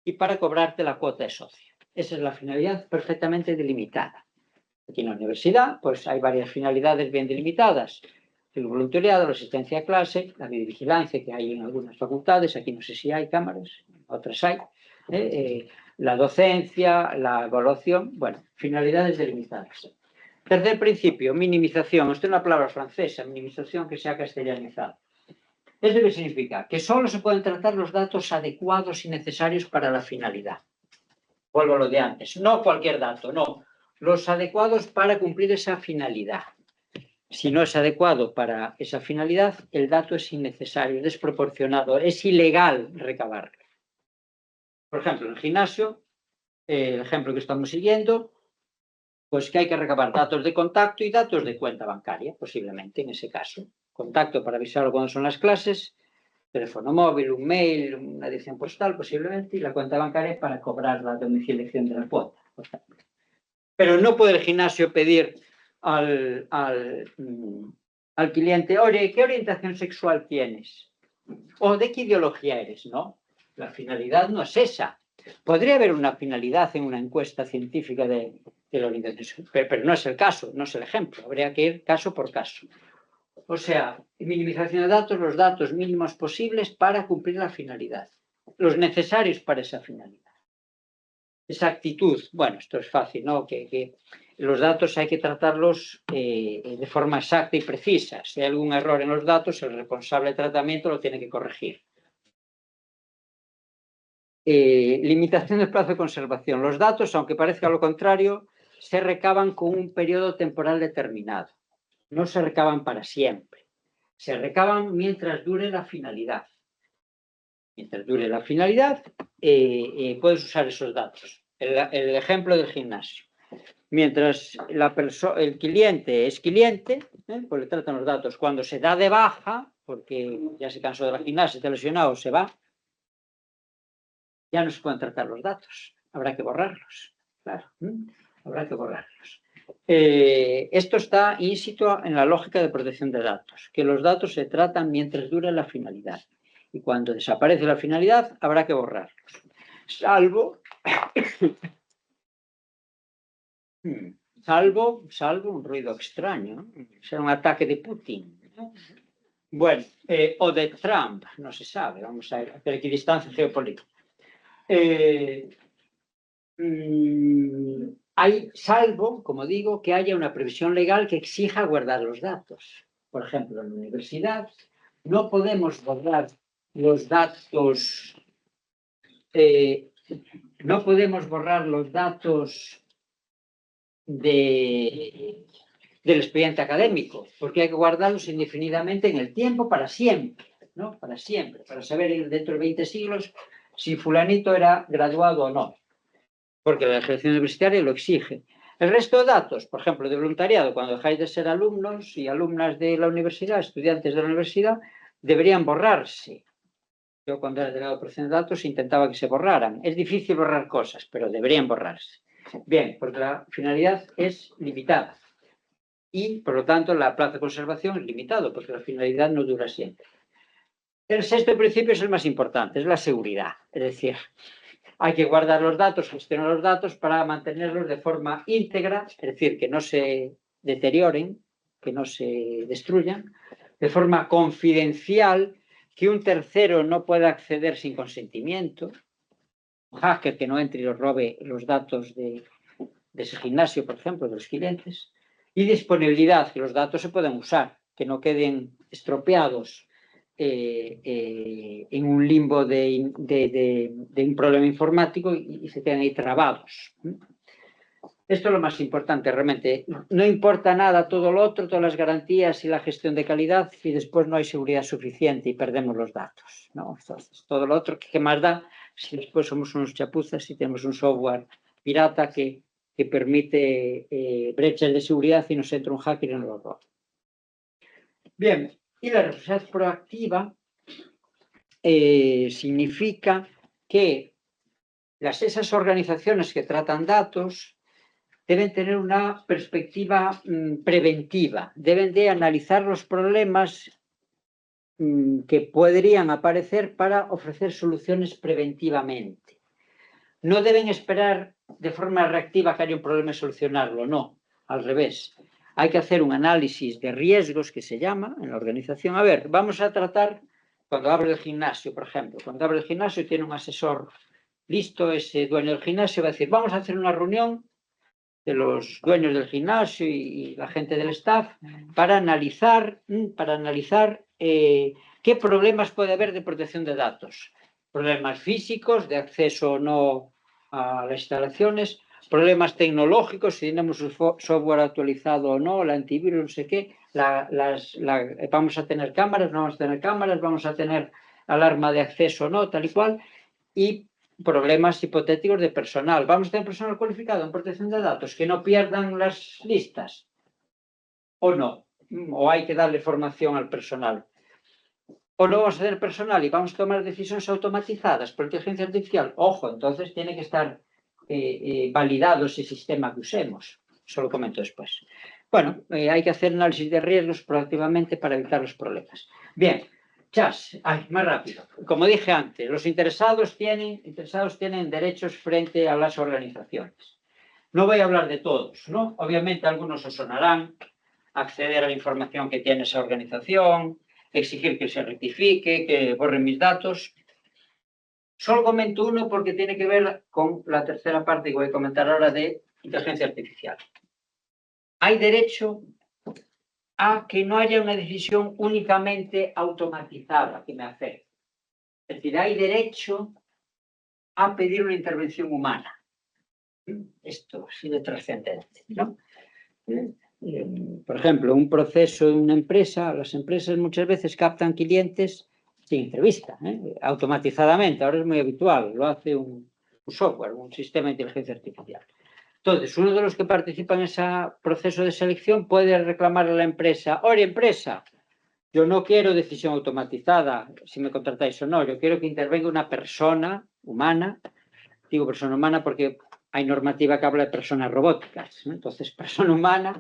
y para cobrarte la cuota de socio. Esa es la finalidad perfectamente delimitada. Aquí en la universidad, pues hay varias finalidades bien delimitadas. El voluntariado, la asistencia a clase, la videovigilancia que hay en algunas facultades, aquí no sé si hay cámaras, otras hay, la docencia, la evaluación, bueno, finalidades delimitadas. Tercer principio, minimización. Esto es una palabra francesa, minimización que se ha castellanizado. ¿Eso qué significa? Que solo se pueden tratar los datos adecuados y necesarios para la finalidad. Vuelvo a lo de antes. No cualquier dato, no. Los adecuados para cumplir esa finalidad. Si no es adecuado para esa finalidad, el dato es innecesario, es desproporcionado, es ilegal recabarlo. Por ejemplo, en el gimnasio, el ejemplo que estamos siguiendo, pues que hay que recabar datos de contacto y datos de cuenta bancaria, posiblemente en ese caso. Contacto para avisar cuando son las clases, teléfono móvil, un mail, una dirección postal posiblemente, y la cuenta bancaria para cobrar la domiciliación de la cuota. Pero no puede el gimnasio pedir al cliente, oye, ¿qué orientación sexual tienes? ¿O de qué ideología eres? No, la finalidad no es esa. Podría haber una finalidad en una encuesta científica de la orientación, pero no es el caso, no es el ejemplo. Habría que ir caso por caso. O sea, minimización de datos, los datos mínimos posibles para cumplir la finalidad, los necesarios para esa finalidad. Esa actitud, bueno, esto es fácil, ¿no? Que los datos hay que tratarlos de forma exacta y precisa. Si hay algún error en los datos, el responsable de tratamiento lo tiene que corregir. Limitación del plazo de conservación. Los datos, aunque parezca lo contrario, se recaban con un periodo temporal determinado. No se recaban para siempre. Se recaban mientras dure la finalidad. Mientras dure la finalidad, puedes usar esos datos. El ejemplo del gimnasio. Mientras el cliente es cliente, pues le tratan los datos. Cuando se da de baja, porque ya se cansó de la gimnasia, está lesionado, se va, ya no se pueden tratar los datos. Habrá que borrarlos. Claro, habrá que borrarlos. Esto está in-situ en la lógica de protección de datos, que los datos se tratan mientras dura la finalidad. Y cuando desaparece la finalidad, habrá que borrarlos. Salvo un ruido extraño, ¿no? Será un ataque de Putin. Bueno, o de Trump, no se sabe, vamos a hacer aquí distancia geopolítica. salvo, como digo, que haya una previsión legal que exija guardar los datos. Por ejemplo, en la universidad no podemos borrar los datos, no podemos borrar los datos del expediente académico, porque hay que guardarlos indefinidamente en el tiempo para siempre, ¿no? Para siempre, para saber dentro de 20 siglos si fulanito era graduado o no, porque la legislación universitaria lo exige. El resto de datos, por ejemplo, de voluntariado, cuando dejáis de ser alumnos y alumnas de la universidad, estudiantes de la universidad, deberían borrarse. Yo cuando era delegado de protección de datos intentaba que se borraran. Es difícil borrar cosas, pero deberían borrarse. Bien, porque la finalidad es limitada. Y, por lo tanto, la plazo de conservación es limitado, porque la finalidad no dura siempre. El sexto principio es el más importante, es la seguridad. Es decir, hay que guardar los datos, gestionar los datos para mantenerlos de forma íntegra, es decir, que no se deterioren, que no se destruyan, de forma confidencial, que un tercero no pueda acceder sin consentimiento, un hacker que no entre y los robe los datos de ese gimnasio, por ejemplo, de los clientes, y disponibilidad, que los datos se puedan usar, que no queden estropeados en un limbo de un problema informático y se queden ahí trabados. Esto es lo más importante realmente. No importa nada todo lo otro, todas las garantías y la gestión de calidad, si después no hay seguridad suficiente y perdemos los datos, ¿no? Entonces, todo lo otro, ¿qué más da si después somos unos chapuzas y tenemos un software pirata que permite brechas de seguridad y nos entra un hacker y nos lo roba? Bien, y la responsabilidad proactiva significa que esas organizaciones que tratan datos deben tener una perspectiva preventiva, deben de analizar los problemas que podrían aparecer para ofrecer soluciones preventivamente. No deben esperar de forma reactiva que haya un problema y solucionarlo, no, al revés. Hay que hacer un análisis de riesgos, que se llama, en la organización. A ver, vamos a tratar, cuando abre el gimnasio, por ejemplo, cuando abre el gimnasio tiene un asesor listo, ese dueño del gimnasio va a decir, vamos a hacer una reunión de los dueños del gimnasio y la gente del staff para analizar qué problemas puede haber de protección de datos. Problemas físicos, de acceso o no a las instalaciones, problemas tecnológicos, si tenemos el software actualizado o no, el antivirus, no sé qué, vamos a tener cámaras, no vamos a tener cámaras, vamos a tener alarma de acceso o no, tal y cual, y problemas hipotéticos de personal. ¿Vamos a tener personal cualificado en protección de datos que no pierdan las listas? ¿O no? ¿O hay que darle formación al personal? ¿O no vamos a tener personal y vamos a tomar decisiones automatizadas por inteligencia artificial? Ojo, entonces tiene que estar validado ese sistema que usemos. Eso lo comento después. Bueno, hay que hacer análisis de riesgos proactivamente para evitar los problemas. Bien. Más rápido. Como dije antes, los interesados tienen derechos frente a las organizaciones. No voy a hablar de todos, ¿no? Obviamente algunos os sonarán: acceder a la información que tiene esa organización, exigir que se rectifique, que borren mis datos. Solo comento uno porque tiene que ver con la tercera parte que voy a comentar ahora de inteligencia artificial. Hay derecho a que no haya una decisión únicamente automatizada que me afecte. Es decir, hay derecho a pedir una intervención humana. Esto sí de trascendente, ¿no? Por ejemplo, un proceso en una empresa, las empresas muchas veces captan clientes sin entrevista, automatizadamente. Ahora es muy habitual, lo hace un software, un sistema de inteligencia artificial. Entonces, uno de los que participa en ese proceso de selección puede reclamar a la empresa: oye, empresa, yo no quiero decisión automatizada, si me contratáis o no, yo quiero que intervenga una persona humana. Digo persona humana porque hay normativa que habla de personas robóticas, ¿no? Entonces, persona humana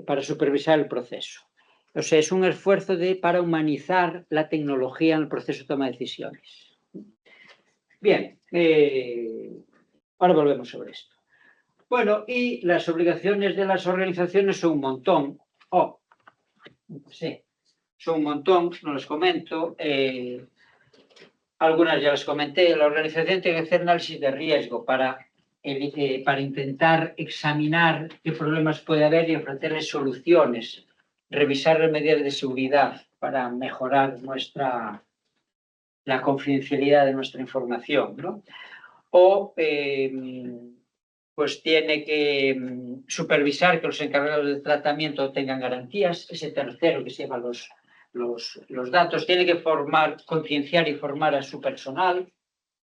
para supervisar el proceso. O sea, es un esfuerzo para humanizar la tecnología en el proceso de toma de decisiones. Bien, ahora volvemos sobre esto. Bueno, y las obligaciones de las organizaciones son un montón. Sí, son un montón, no les comento. Algunas ya las comenté. La organización tiene que hacer análisis de riesgo para para intentar examinar qué problemas puede haber y ofrecerles soluciones, revisar las medidas de seguridad para mejorar la confidencialidad de nuestra información, ¿no? O pues tiene que supervisar que los encargados del tratamiento tengan garantías, ese tercero que se lleva los datos, tiene que concienciar y formar a su personal.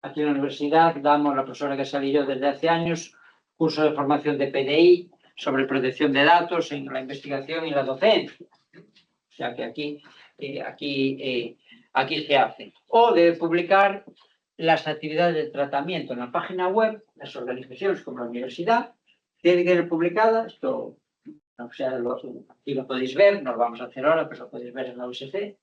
Aquí en la universidad damos, la profesora que salí yo desde hace años, curso de formación de PDI sobre protección de datos en la investigación y la docencia. O sea que aquí se hace. O de publicar las actividades de tratamiento en la página web, las organizaciones como la universidad, tienen que ser publicadas. Esto, o sea, aquí lo podéis ver, no lo vamos a hacer ahora, pero lo podéis ver en la USC.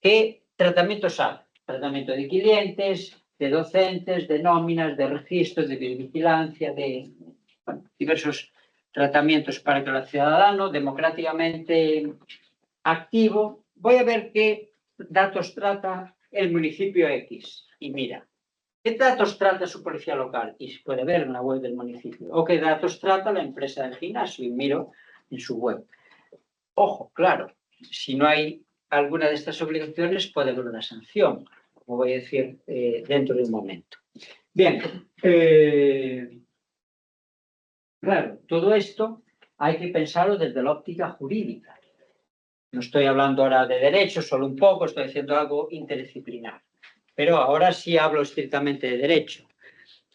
¿Qué tratamientos hay? Tratamiento de clientes, de docentes, de nóminas, de registros, de vigilancia, de diversos tratamientos para que el ciudadano democráticamente activo. Voy a ver qué datos trata el municipio X. Y mira, ¿qué datos trata su policía local? Y se puede ver en la web del municipio. O qué datos trata la empresa del gimnasio. Y miro en su web. Ojo, claro, si no hay alguna de estas obligaciones, puede haber una sanción, como voy a decir dentro de un momento. Bien, claro, todo esto hay que pensarlo desde la óptica jurídica. No estoy hablando ahora de derecho, solo un poco, estoy haciendo algo interdisciplinar. Pero ahora sí hablo estrictamente de derecho.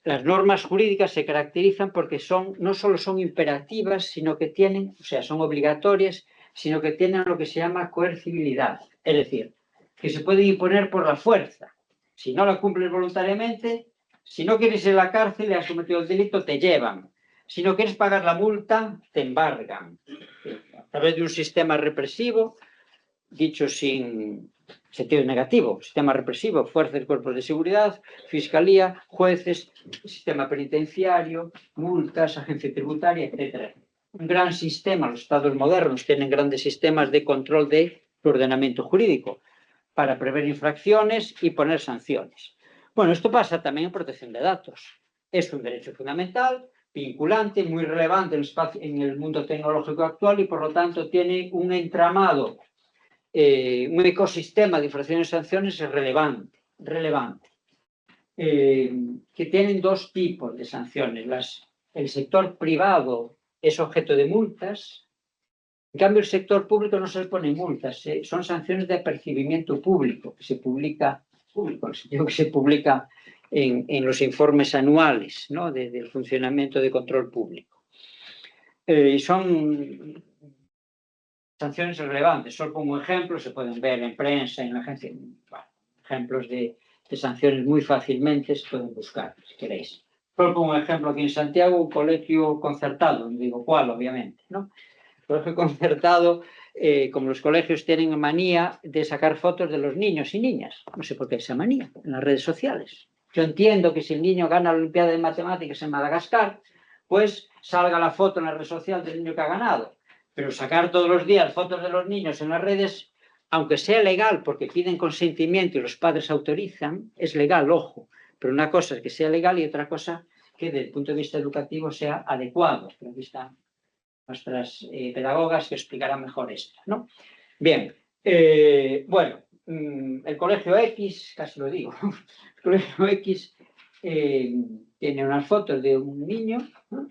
Las normas jurídicas se caracterizan porque no solo son imperativas, sino que tienen, o sea, son obligatorias, sino que tienen lo que se llama coercibilidad. Es decir, que se pueden imponer por la fuerza. Si no la cumples voluntariamente, si no quieres ir a la cárcel y has cometido el delito, te llevan. Si no quieres pagar la multa, te embargan. A través de un sistema represivo, dicho sin sentido negativo, sistema represivo, fuerzas, cuerpos de seguridad, fiscalía, jueces, sistema penitenciario, multas, agencia tributaria, etc. Un gran sistema, los estados modernos tienen grandes sistemas de control de su ordenamiento jurídico para prever infracciones y poner sanciones. Bueno, esto pasa también en protección de datos. Es un derecho fundamental, vinculante, muy relevante en el mundo tecnológico actual y por lo tanto tiene un entramado, un ecosistema de infracciones y sanciones es relevante. Que tienen dos tipos de sanciones. El sector privado es objeto de multas, en cambio el sector público no se le pone multas, son sanciones de apercibimiento público, que se publica, en los informes anuales, ¿no? del funcionamiento de control público. Y son sanciones relevantes. Solo como ejemplo, se pueden ver en prensa, en la agencia, ejemplos de sanciones muy fácilmente se pueden buscar, si queréis. Solo como ejemplo, aquí en Santiago, un colegio concertado, no digo cuál, obviamente, ¿no? El colegio concertado, como los colegios tienen manía de sacar fotos de los niños y niñas, no sé por qué esa manía, en las redes sociales. Yo entiendo que si el niño gana la Olimpiada de Matemáticas en Madagascar, pues salga la foto en la red social del niño que ha ganado. Pero sacar todos los días fotos de los niños en las redes, aunque sea legal porque piden consentimiento y los padres autorizan, es legal, ojo. Pero una cosa es que sea legal y otra cosa que desde el punto de vista educativo sea adecuado. Pero aquí están nuestras pedagogas que explicarán mejor esto, ¿no? Bien, bueno, el colegio X, casi lo digo, el colegio X tiene unas fotos de un niño, ¿no?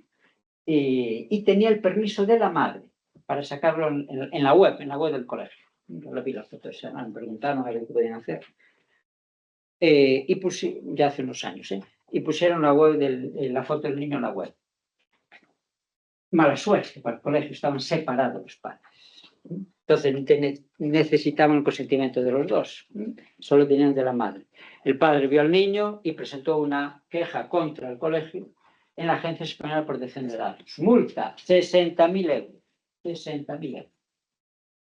Y tenía el permiso de la madre para sacarlo en la web del colegio. Yo le vi las fotos, me preguntaron a ver qué podían hacer. Y ya hace unos años, y pusieron la foto del niño en la web. Mala suerte para el colegio, estaban separados los padres. Entonces necesitaban el consentimiento de los dos, solo tenían de la madre. El padre vio al niño y presentó una queja contra el colegio en la Agencia Española de Protección de Datos. Multa, 60.000 euros. 60.000 euros.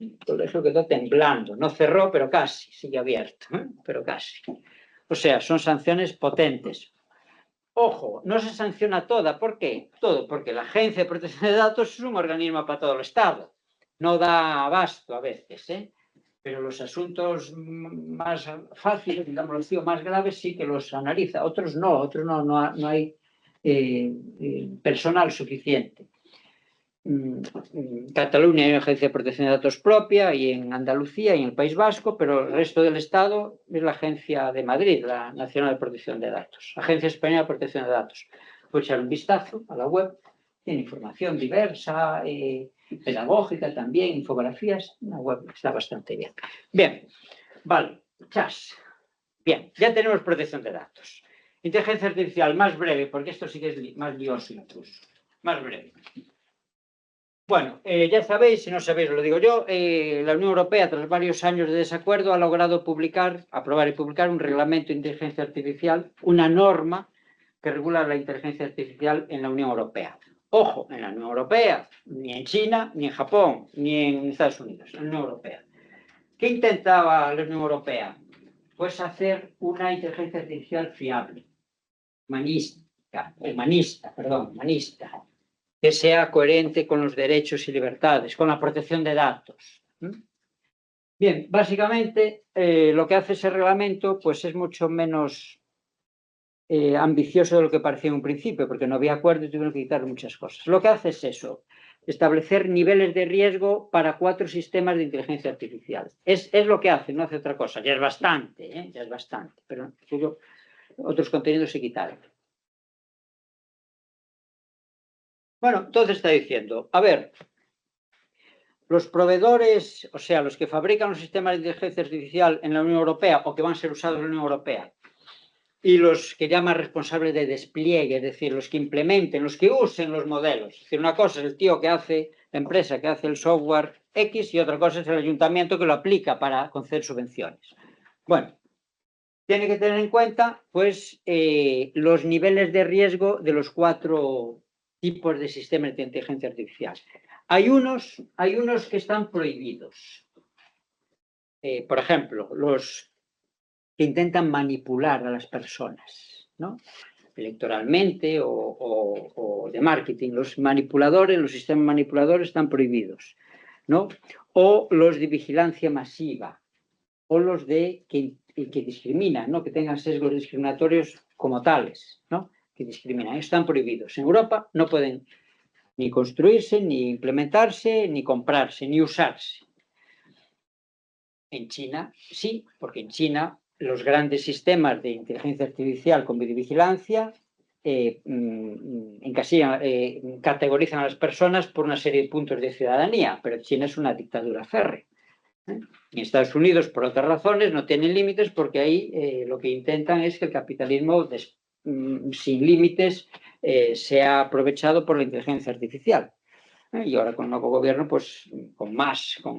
El colegio quedó temblando, no cerró, pero casi, sigue abierto, pero casi. O sea, son sanciones potentes. Ojo, no se sanciona toda. ¿Por qué? Todo, porque la Agencia de Protección de Datos es un organismo para todo el Estado. No da abasto a veces, pero los asuntos más fáciles, digamos, más graves, sí que los analiza. Otros no hay personal suficiente. En Cataluña hay una agencia de protección de datos propia y en Andalucía y en el País Vasco, pero el resto del Estado es la Agencia de Madrid, la Nacional de Protección de Datos, Agencia Española de Protección de Datos. Puedes echar un vistazo a la web, tiene información diversa, pedagógica también, infografías, una web que está bastante bien. Bien, vale, chas. Bien, ya tenemos protección de datos. Inteligencia artificial, más breve, porque esto sí que es más lioso incluso, más breve. Bueno, ya sabéis, si no sabéis lo digo yo, la Unión Europea, tras varios años de desacuerdo, ha logrado aprobar y publicar un reglamento de inteligencia artificial, una norma que regula la inteligencia artificial en la Unión Europea. Ojo, en la Unión Europea, ni en China, ni en Japón, ni en Estados Unidos, en la Unión Europea. ¿Qué intentaba la Unión Europea? Pues hacer una inteligencia artificial fiable, humanista, que sea coherente con los derechos y libertades, con la protección de datos. Bien, básicamente lo que hace ese reglamento pues es mucho menos ambicioso de lo que parecía en un principio, porque no había acuerdo y tuvieron que quitar muchas cosas. Lo que hace es eso, establecer niveles de riesgo para 4 sistemas de inteligencia artificial. Es lo que hace, no hace otra cosa. Ya es bastante, pero otros contenidos se quitaron. Bueno, entonces está diciendo, a ver, los proveedores, o sea, los que fabrican los sistemas de inteligencia artificial en la Unión Europea o que van a ser usados en la Unión Europea, y los que llaman responsables de despliegue, es decir, los que implementen, los que usen los modelos. Es decir, una cosa es el tío que hace, la empresa que hace el software X, y otra cosa es el ayuntamiento que lo aplica para conceder subvenciones. Bueno, tiene que tener en cuenta, pues, los niveles de riesgo de los 4 tipos de sistemas de inteligencia artificial. Hay unos que están prohibidos. Por ejemplo, los que intentan manipular a las personas, ¿no? Electoralmente o de marketing. Los manipuladores, los sistemas manipuladores están prohibidos, ¿no? O los de vigilancia masiva, o los que discriminan, ¿no? Que tengan sesgos discriminatorios como tales, ¿no? Que discriminan. Están prohibidos. En Europa no pueden ni construirse, ni implementarse, ni comprarse, ni usarse. En China sí, porque en China los grandes sistemas de inteligencia artificial con videovigilancia categorizan a las personas por una serie de puntos de ciudadanía, pero China es una dictadura férrea. En Estados Unidos, por otras razones, no tienen límites porque ahí lo que intentan es que el capitalismo sin límites sea aprovechado por la inteligencia artificial. Y ahora con el nuevo gobierno, pues con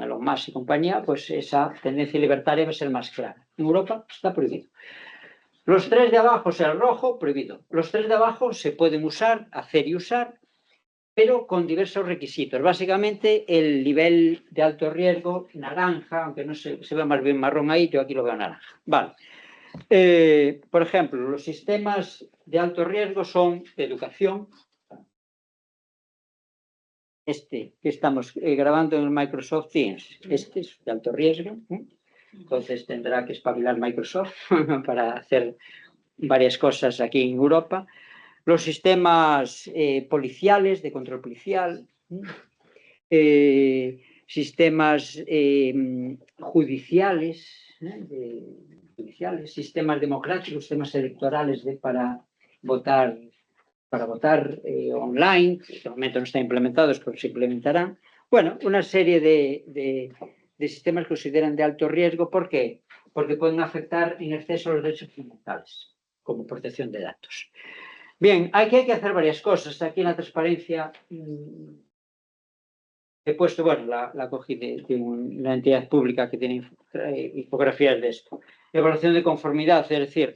Elon Musk y compañía, pues esa tendencia libertaria va a ser más clara. En Europa está prohibido. Los 3 de abajo, o sea, el rojo, prohibido. Los 3 de abajo se pueden usar, hacer y usar, pero con diversos requisitos. Básicamente, el nivel de alto riesgo, naranja, aunque no se ve más bien marrón ahí, yo aquí lo veo naranja. Vale. Por ejemplo, los sistemas de alto riesgo son de educación. Que estamos grabando en el Microsoft Teams, es de alto riesgo, entonces tendrá que espabilar Microsoft para hacer varias cosas aquí en Europa. Los sistemas policiales, de control policial, sistemas judiciales, sistemas democráticos, sistemas electorales para votar online, que de momento no están implementados, pero se implementarán. Bueno, una serie de sistemas que consideran de alto riesgo. ¿Por qué? Porque pueden afectar en exceso los derechos fundamentales, como protección de datos. Bien, aquí hay que hacer varias cosas. Aquí en la transparencia he puesto, bueno, la cogí de una entidad pública que tiene infografías de esto. Evaluación de conformidad, es decir,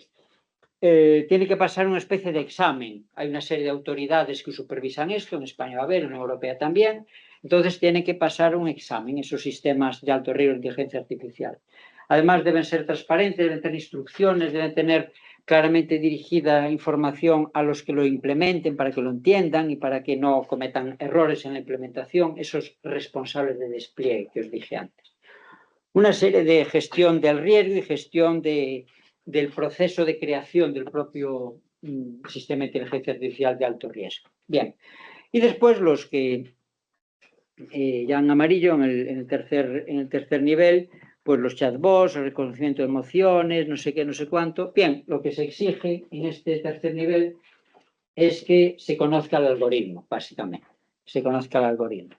tiene que pasar una especie de examen. Hay una serie de autoridades que supervisan esto, en España va a haber, en Europea también. Entonces tiene que pasar un examen, esos sistemas de alto riesgo de inteligencia artificial. Además deben ser transparentes, deben tener instrucciones, deben tener claramente dirigida información a los que lo implementen para que lo entiendan y para que no cometan errores en la implementación, esos responsables de despliegue que os dije antes. Una serie de gestión del riesgo y gestión del proceso de creación del propio sistema de inteligencia artificial de alto riesgo. Bien, y después los que ya en amarillo, en el tercer nivel, pues los chatbots, el reconocimiento de emociones, no sé qué, no sé cuánto. Bien, lo que se exige en este tercer nivel es que se conozca el algoritmo, básicamente, se conozca el algoritmo.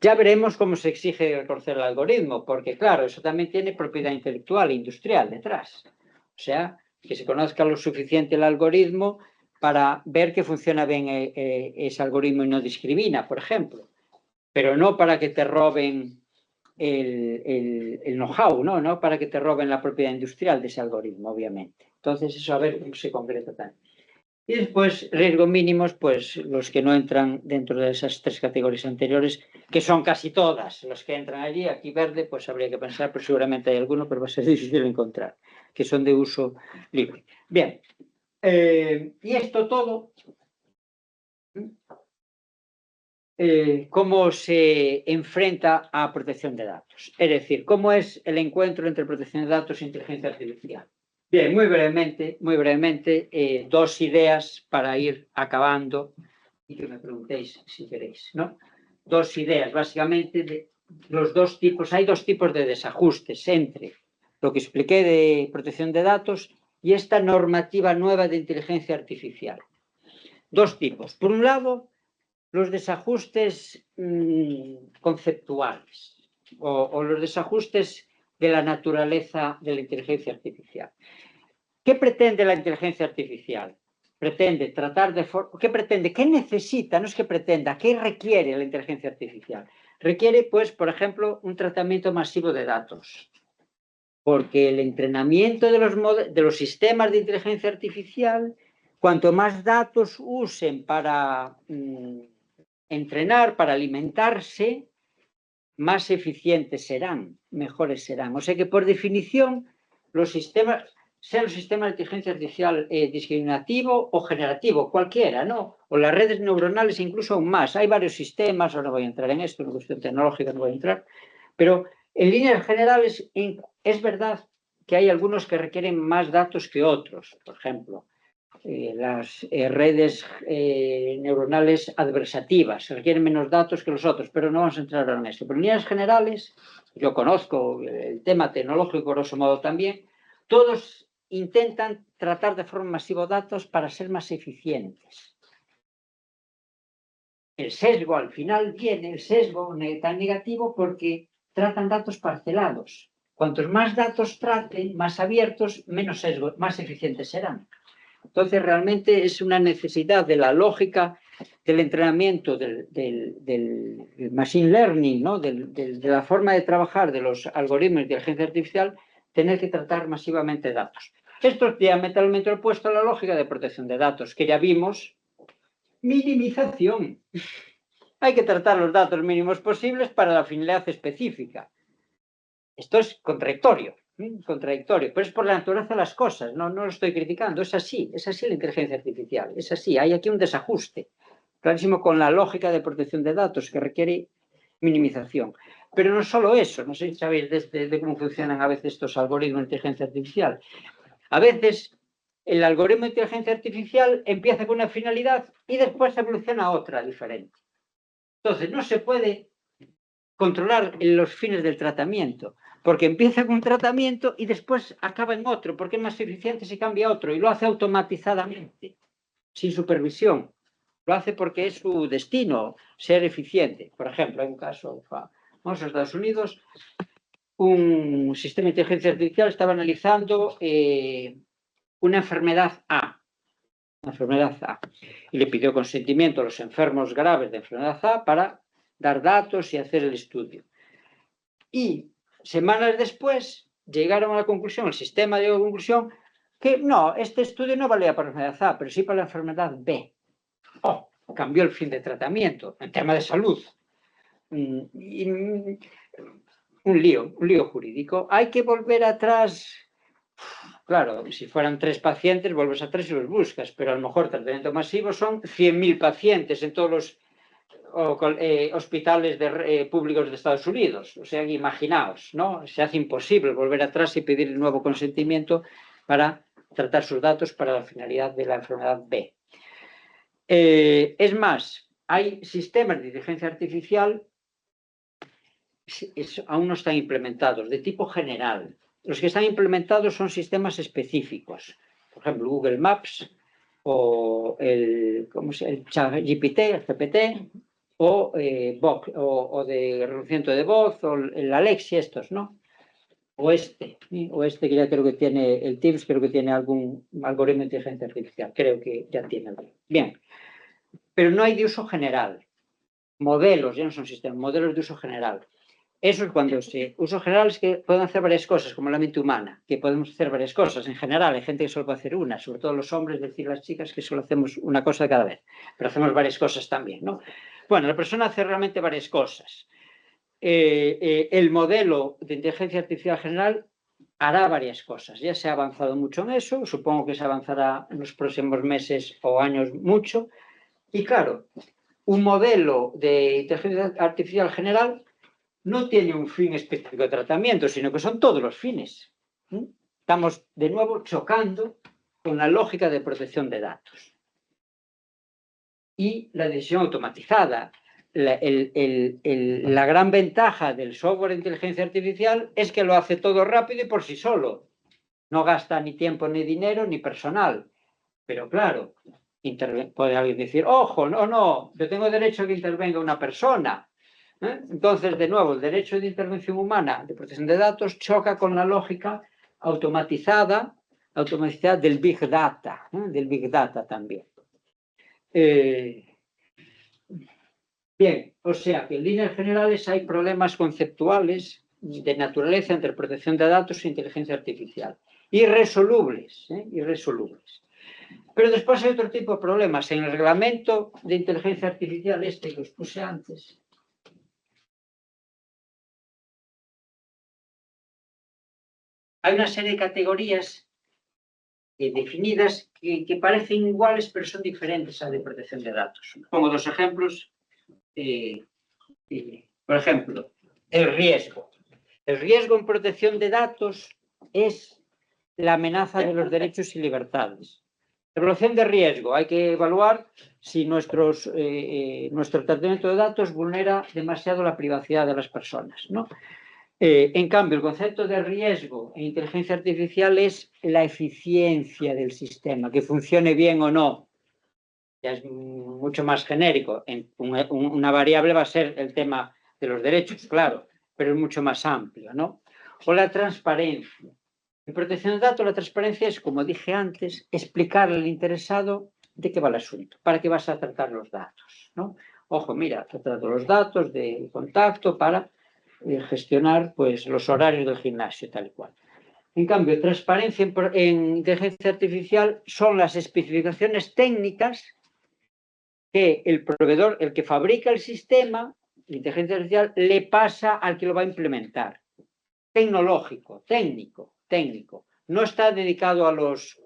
Ya veremos cómo se exige conocer el algoritmo, porque claro, eso también tiene propiedad intelectual e industrial detrás. O sea, que se conozca lo suficiente el algoritmo para ver que funciona bien ese algoritmo y no discrimina, por ejemplo. Pero no para que te roben el know-how, ¿no? Para que te roben la propiedad industrial de ese algoritmo, obviamente. Entonces, eso a ver cómo se concreta también. Y después, riesgos mínimos, pues los que no entran dentro de esas tres categorías anteriores, que son casi todas los que entran allí. Aquí verde, pues habría que pensar, pero seguramente hay alguno, pero va a ser difícil encontrar, que son de uso libre. Bien, y esto todo, cómo se enfrenta a protección de datos. Es decir, cómo es el encuentro entre protección de datos e inteligencia artificial. Bien, muy brevemente, dos ideas para ir acabando y que me preguntéis si queréis, ¿no? Dos ideas, básicamente, de los dos tipos. Hay dos tipos de desajustes entre lo que expliqué de protección de datos y esta normativa nueva de inteligencia artificial. Dos tipos. Por un lado, los desajustes conceptuales o los desajustes de la naturaleza de la inteligencia artificial. ¿Qué pretende la inteligencia artificial? Pretende tratar de... ¿Qué pretende? ¿Qué necesita? No es que pretenda. ¿Qué requiere la inteligencia artificial? Requiere, pues, por ejemplo, un tratamiento masivo de datos. Porque el entrenamiento de los sistemas de inteligencia artificial, cuanto más datos usen para entrenar, para alimentarse, más eficientes serán, mejores serán. O sea que, por definición, los sistemas, sea un sistema de inteligencia artificial discriminativo o generativo, cualquiera, ¿no? O las redes neuronales incluso aún más. Hay varios sistemas, ahora no voy a entrar en esto, en cuestión tecnológica no voy a entrar, pero en líneas generales es verdad que hay algunos que requieren más datos que otros. Por ejemplo, las redes neuronales adversativas requieren menos datos que los otros, pero no vamos a entrar en esto. Pero en líneas generales, yo conozco el tema tecnológico, grosso modo también, todos intentan tratar de forma masiva datos para ser más eficientes. El sesgo al final viene, el sesgo tan negativo, porque tratan datos parcelados. Cuantos más datos traten, más abiertos, menos sesgo, más eficientes serán. Entonces, realmente es una necesidad de la lógica del entrenamiento, del machine learning, ¿no? de la forma de trabajar de los algoritmos de inteligencia artificial, tener que tratar masivamente datos. Esto es diametralmente opuesto a la lógica de protección de datos, que ya vimos, minimización. Hay que tratar los datos mínimos posibles para la finalidad específica. Esto es contradictorio, pero es por la naturaleza de las cosas, no lo estoy criticando, es así la inteligencia artificial, es así, hay aquí un desajuste, clarísimo, con la lógica de protección de datos que requiere minimización. Pero no solo eso, no sé si sabéis de cómo funcionan a veces estos algoritmos de inteligencia artificial. A veces el algoritmo de inteligencia artificial empieza con una finalidad y después evoluciona a otra diferente. Entonces, no se puede controlar los fines del tratamiento, porque empieza con un tratamiento y después acaba en otro, porque es más eficiente si cambia a otro, y lo hace automatizadamente, sin supervisión. Lo hace porque es su destino, ser eficiente. Por ejemplo, hay un caso, vamos a Estados Unidos, un sistema de inteligencia artificial estaba analizando una enfermedad A, y le pidió consentimiento a los enfermos graves de enfermedad A para dar datos y hacer el estudio. Y semanas después llegaron a la conclusión, el sistema llegó a la conclusión que no, este estudio no valía para la enfermedad A, pero sí para la enfermedad B. Cambió el fin de tratamiento en tema de salud. Un lío jurídico. Hay que volver atrás. Claro, si fueran 3 pacientes, vuelves a 3 y los buscas, pero a lo mejor tratamiento masivo son 100.000 pacientes en todos los hospitales públicos de Estados Unidos. O sea, imaginaos, ¿no? Se hace imposible volver atrás y pedir el nuevo consentimiento para tratar sus datos para la finalidad de la enfermedad B. Es más, hay sistemas de inteligencia artificial aún no están implementados, de tipo general. Los que están implementados son sistemas específicos. Por ejemplo, Google Maps o el ChatGPT, el GPT, o de reconocimiento de voz, o el Alexia, estos, ¿no? O este que ya creo que tiene, el Teams creo que tiene algún algoritmo de inteligencia artificial, creo que ya tiene algo. Bien, pero no hay de uso general. Modelos, ya no son sistemas, modelos de uso general. Eso es cuando uso general es que pueden hacer varias cosas, como la mente humana, que podemos hacer varias cosas. En general, hay gente que solo puede hacer una, sobre todo los hombres, es decir, las chicas, que solo hacemos una cosa cada vez, pero hacemos varias cosas también, ¿no? Bueno, la persona hace realmente varias cosas. El modelo de inteligencia artificial general hará varias cosas. Ya se ha avanzado mucho en eso, supongo que se avanzará en los próximos meses o años mucho. Y claro, un modelo de inteligencia artificial general no tiene un fin específico de tratamiento, sino que son todos los fines. Estamos de nuevo chocando con la lógica de protección de datos. Y la decisión automatizada. La gran ventaja del software de inteligencia artificial es que lo hace todo rápido y por sí solo. No gasta ni tiempo, ni dinero, ni personal. Pero claro, puede alguien decir, ojo, no, yo tengo derecho a que intervenga una persona. Entonces, de nuevo, el derecho de intervención humana de protección de datos choca con la lógica automatizada del Big Data también. Bien, o sea que en líneas generales hay problemas conceptuales de naturaleza entre protección de datos e inteligencia artificial. Irresolubles. Pero después hay otro tipo de problemas. En el reglamento de inteligencia artificial que os puse antes, hay una serie de categorías definidas que parecen iguales, pero son diferentes a la de protección de datos. Pongo dos ejemplos. Por ejemplo, el riesgo. El riesgo en protección de datos es la amenaza de los derechos y libertades. Evaluación de riesgo. Hay que evaluar si nuestro tratamiento de datos vulnera demasiado la privacidad de las personas, ¿no? En cambio, el concepto de riesgo en inteligencia artificial es la eficiencia del sistema, que funcione bien o no. Ya es mucho más genérico. Una variable va a ser el tema de los derechos, claro, pero es mucho más amplio, ¿no? O la transparencia. En protección de datos, la transparencia es, como dije antes, explicarle al interesado de qué va el asunto, para qué vas a tratar los datos, ¿no? Ojo, mira, te trato los datos de contacto para gestionar pues, los horarios del gimnasio, tal y cual. En cambio, transparencia en inteligencia artificial son las especificaciones técnicas que el proveedor, el que fabrica el sistema de inteligencia artificial, le pasa al que lo va a implementar. Tecnológico, técnico. No está dedicado a los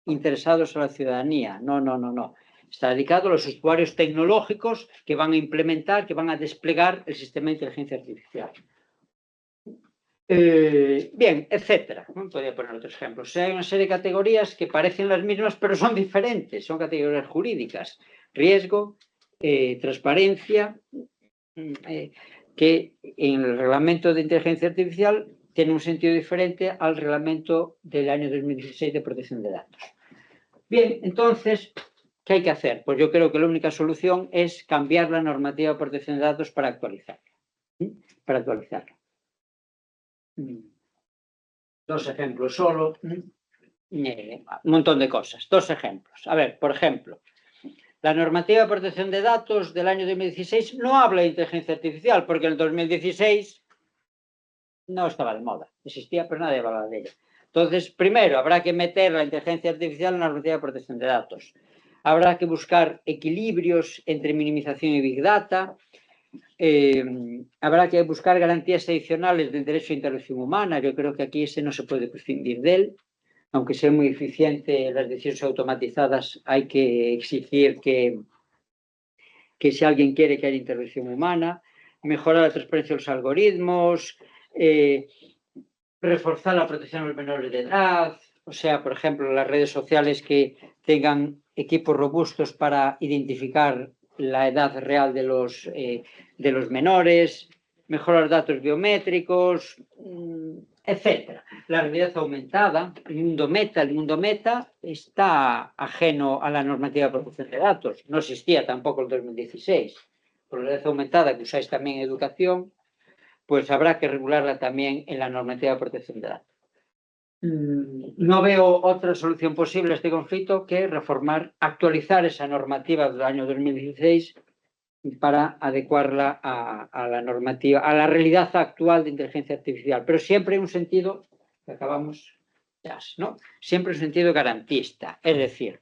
interesados a la ciudadanía. No. Está dedicado a los usuarios tecnológicos que van a implementar, que van a desplegar el sistema de inteligencia artificial. Bien, etcétera. Podría poner otros ejemplos. Hay una serie de categorías que parecen las mismas, pero son diferentes. Son categorías jurídicas. Riesgo, transparencia, que en el reglamento de inteligencia artificial tiene un sentido diferente al reglamento del año 2016 de protección de datos. Bien, entonces, ¿qué hay que hacer? Pues yo creo que la única solución es cambiar la normativa de protección de datos para actualizarla. Dos ejemplos solo. Un montón de cosas. Dos ejemplos. A ver, por ejemplo, la normativa de protección de datos del año 2016 no habla de inteligencia artificial, porque en el 2016 no estaba de moda. Existía, pero nadie hablaba de ella. Entonces, primero, habrá que meter la inteligencia artificial en la normativa de protección de datos. Habrá que buscar equilibrios entre minimización y Big Data. Habrá que buscar garantías adicionales del derecho a intervención humana. Yo creo que aquí ese no se puede prescindir de él. Aunque sea muy eficiente las decisiones automatizadas, hay que exigir que si alguien quiere que haya intervención humana, mejorar la transparencia de los algoritmos, reforzar la protección de los menores de edad, o sea, por ejemplo, las redes sociales que tengan equipos robustos para identificar la edad real de los menores, mejorar datos biométricos, etcétera. La realidad aumentada, el mundo meta está ajeno a la normativa de protección de datos. No existía tampoco en 2016. Por la realidad aumentada, que usáis también en educación, pues habrá que regularla también en la normativa de protección de datos. No veo otra solución posible a este conflicto que reformar, actualizar esa normativa del año 2016 para adecuarla a la normativa, a la realidad actual de inteligencia artificial, pero siempre en un sentido, que acabamos, ¿no? Siempre en un sentido garantista, es decir,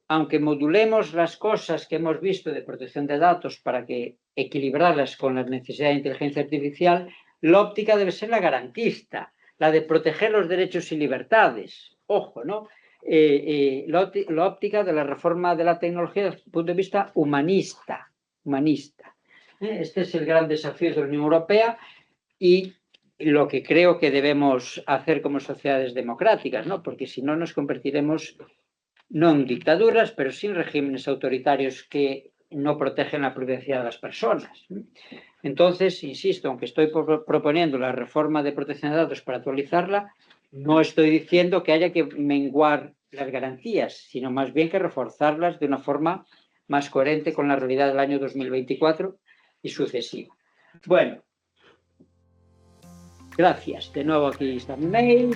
aunque modulemos las cosas que hemos visto de protección de datos para que equilibrarlas con las necesidades de inteligencia artificial, la óptica debe ser la garantista, la de proteger los derechos y libertades. Ojo, ¿no? La óptica de la reforma de la tecnología desde el punto de vista humanista. Este es el gran desafío de la Unión Europea y lo que creo que debemos hacer como sociedades democráticas, ¿no? Porque si no nos convertiremos no en dictaduras, pero sí en regímenes autoritarios que no protegen la privacidad de las personas. Entonces, insisto, aunque estoy proponiendo la reforma de protección de datos para actualizarla, no estoy diciendo que haya que menguar las garantías, sino más bien que reforzarlas de una forma más coherente con la realidad del año 2024 y sucesiva. Bueno, gracias. De nuevo aquí está mi mail.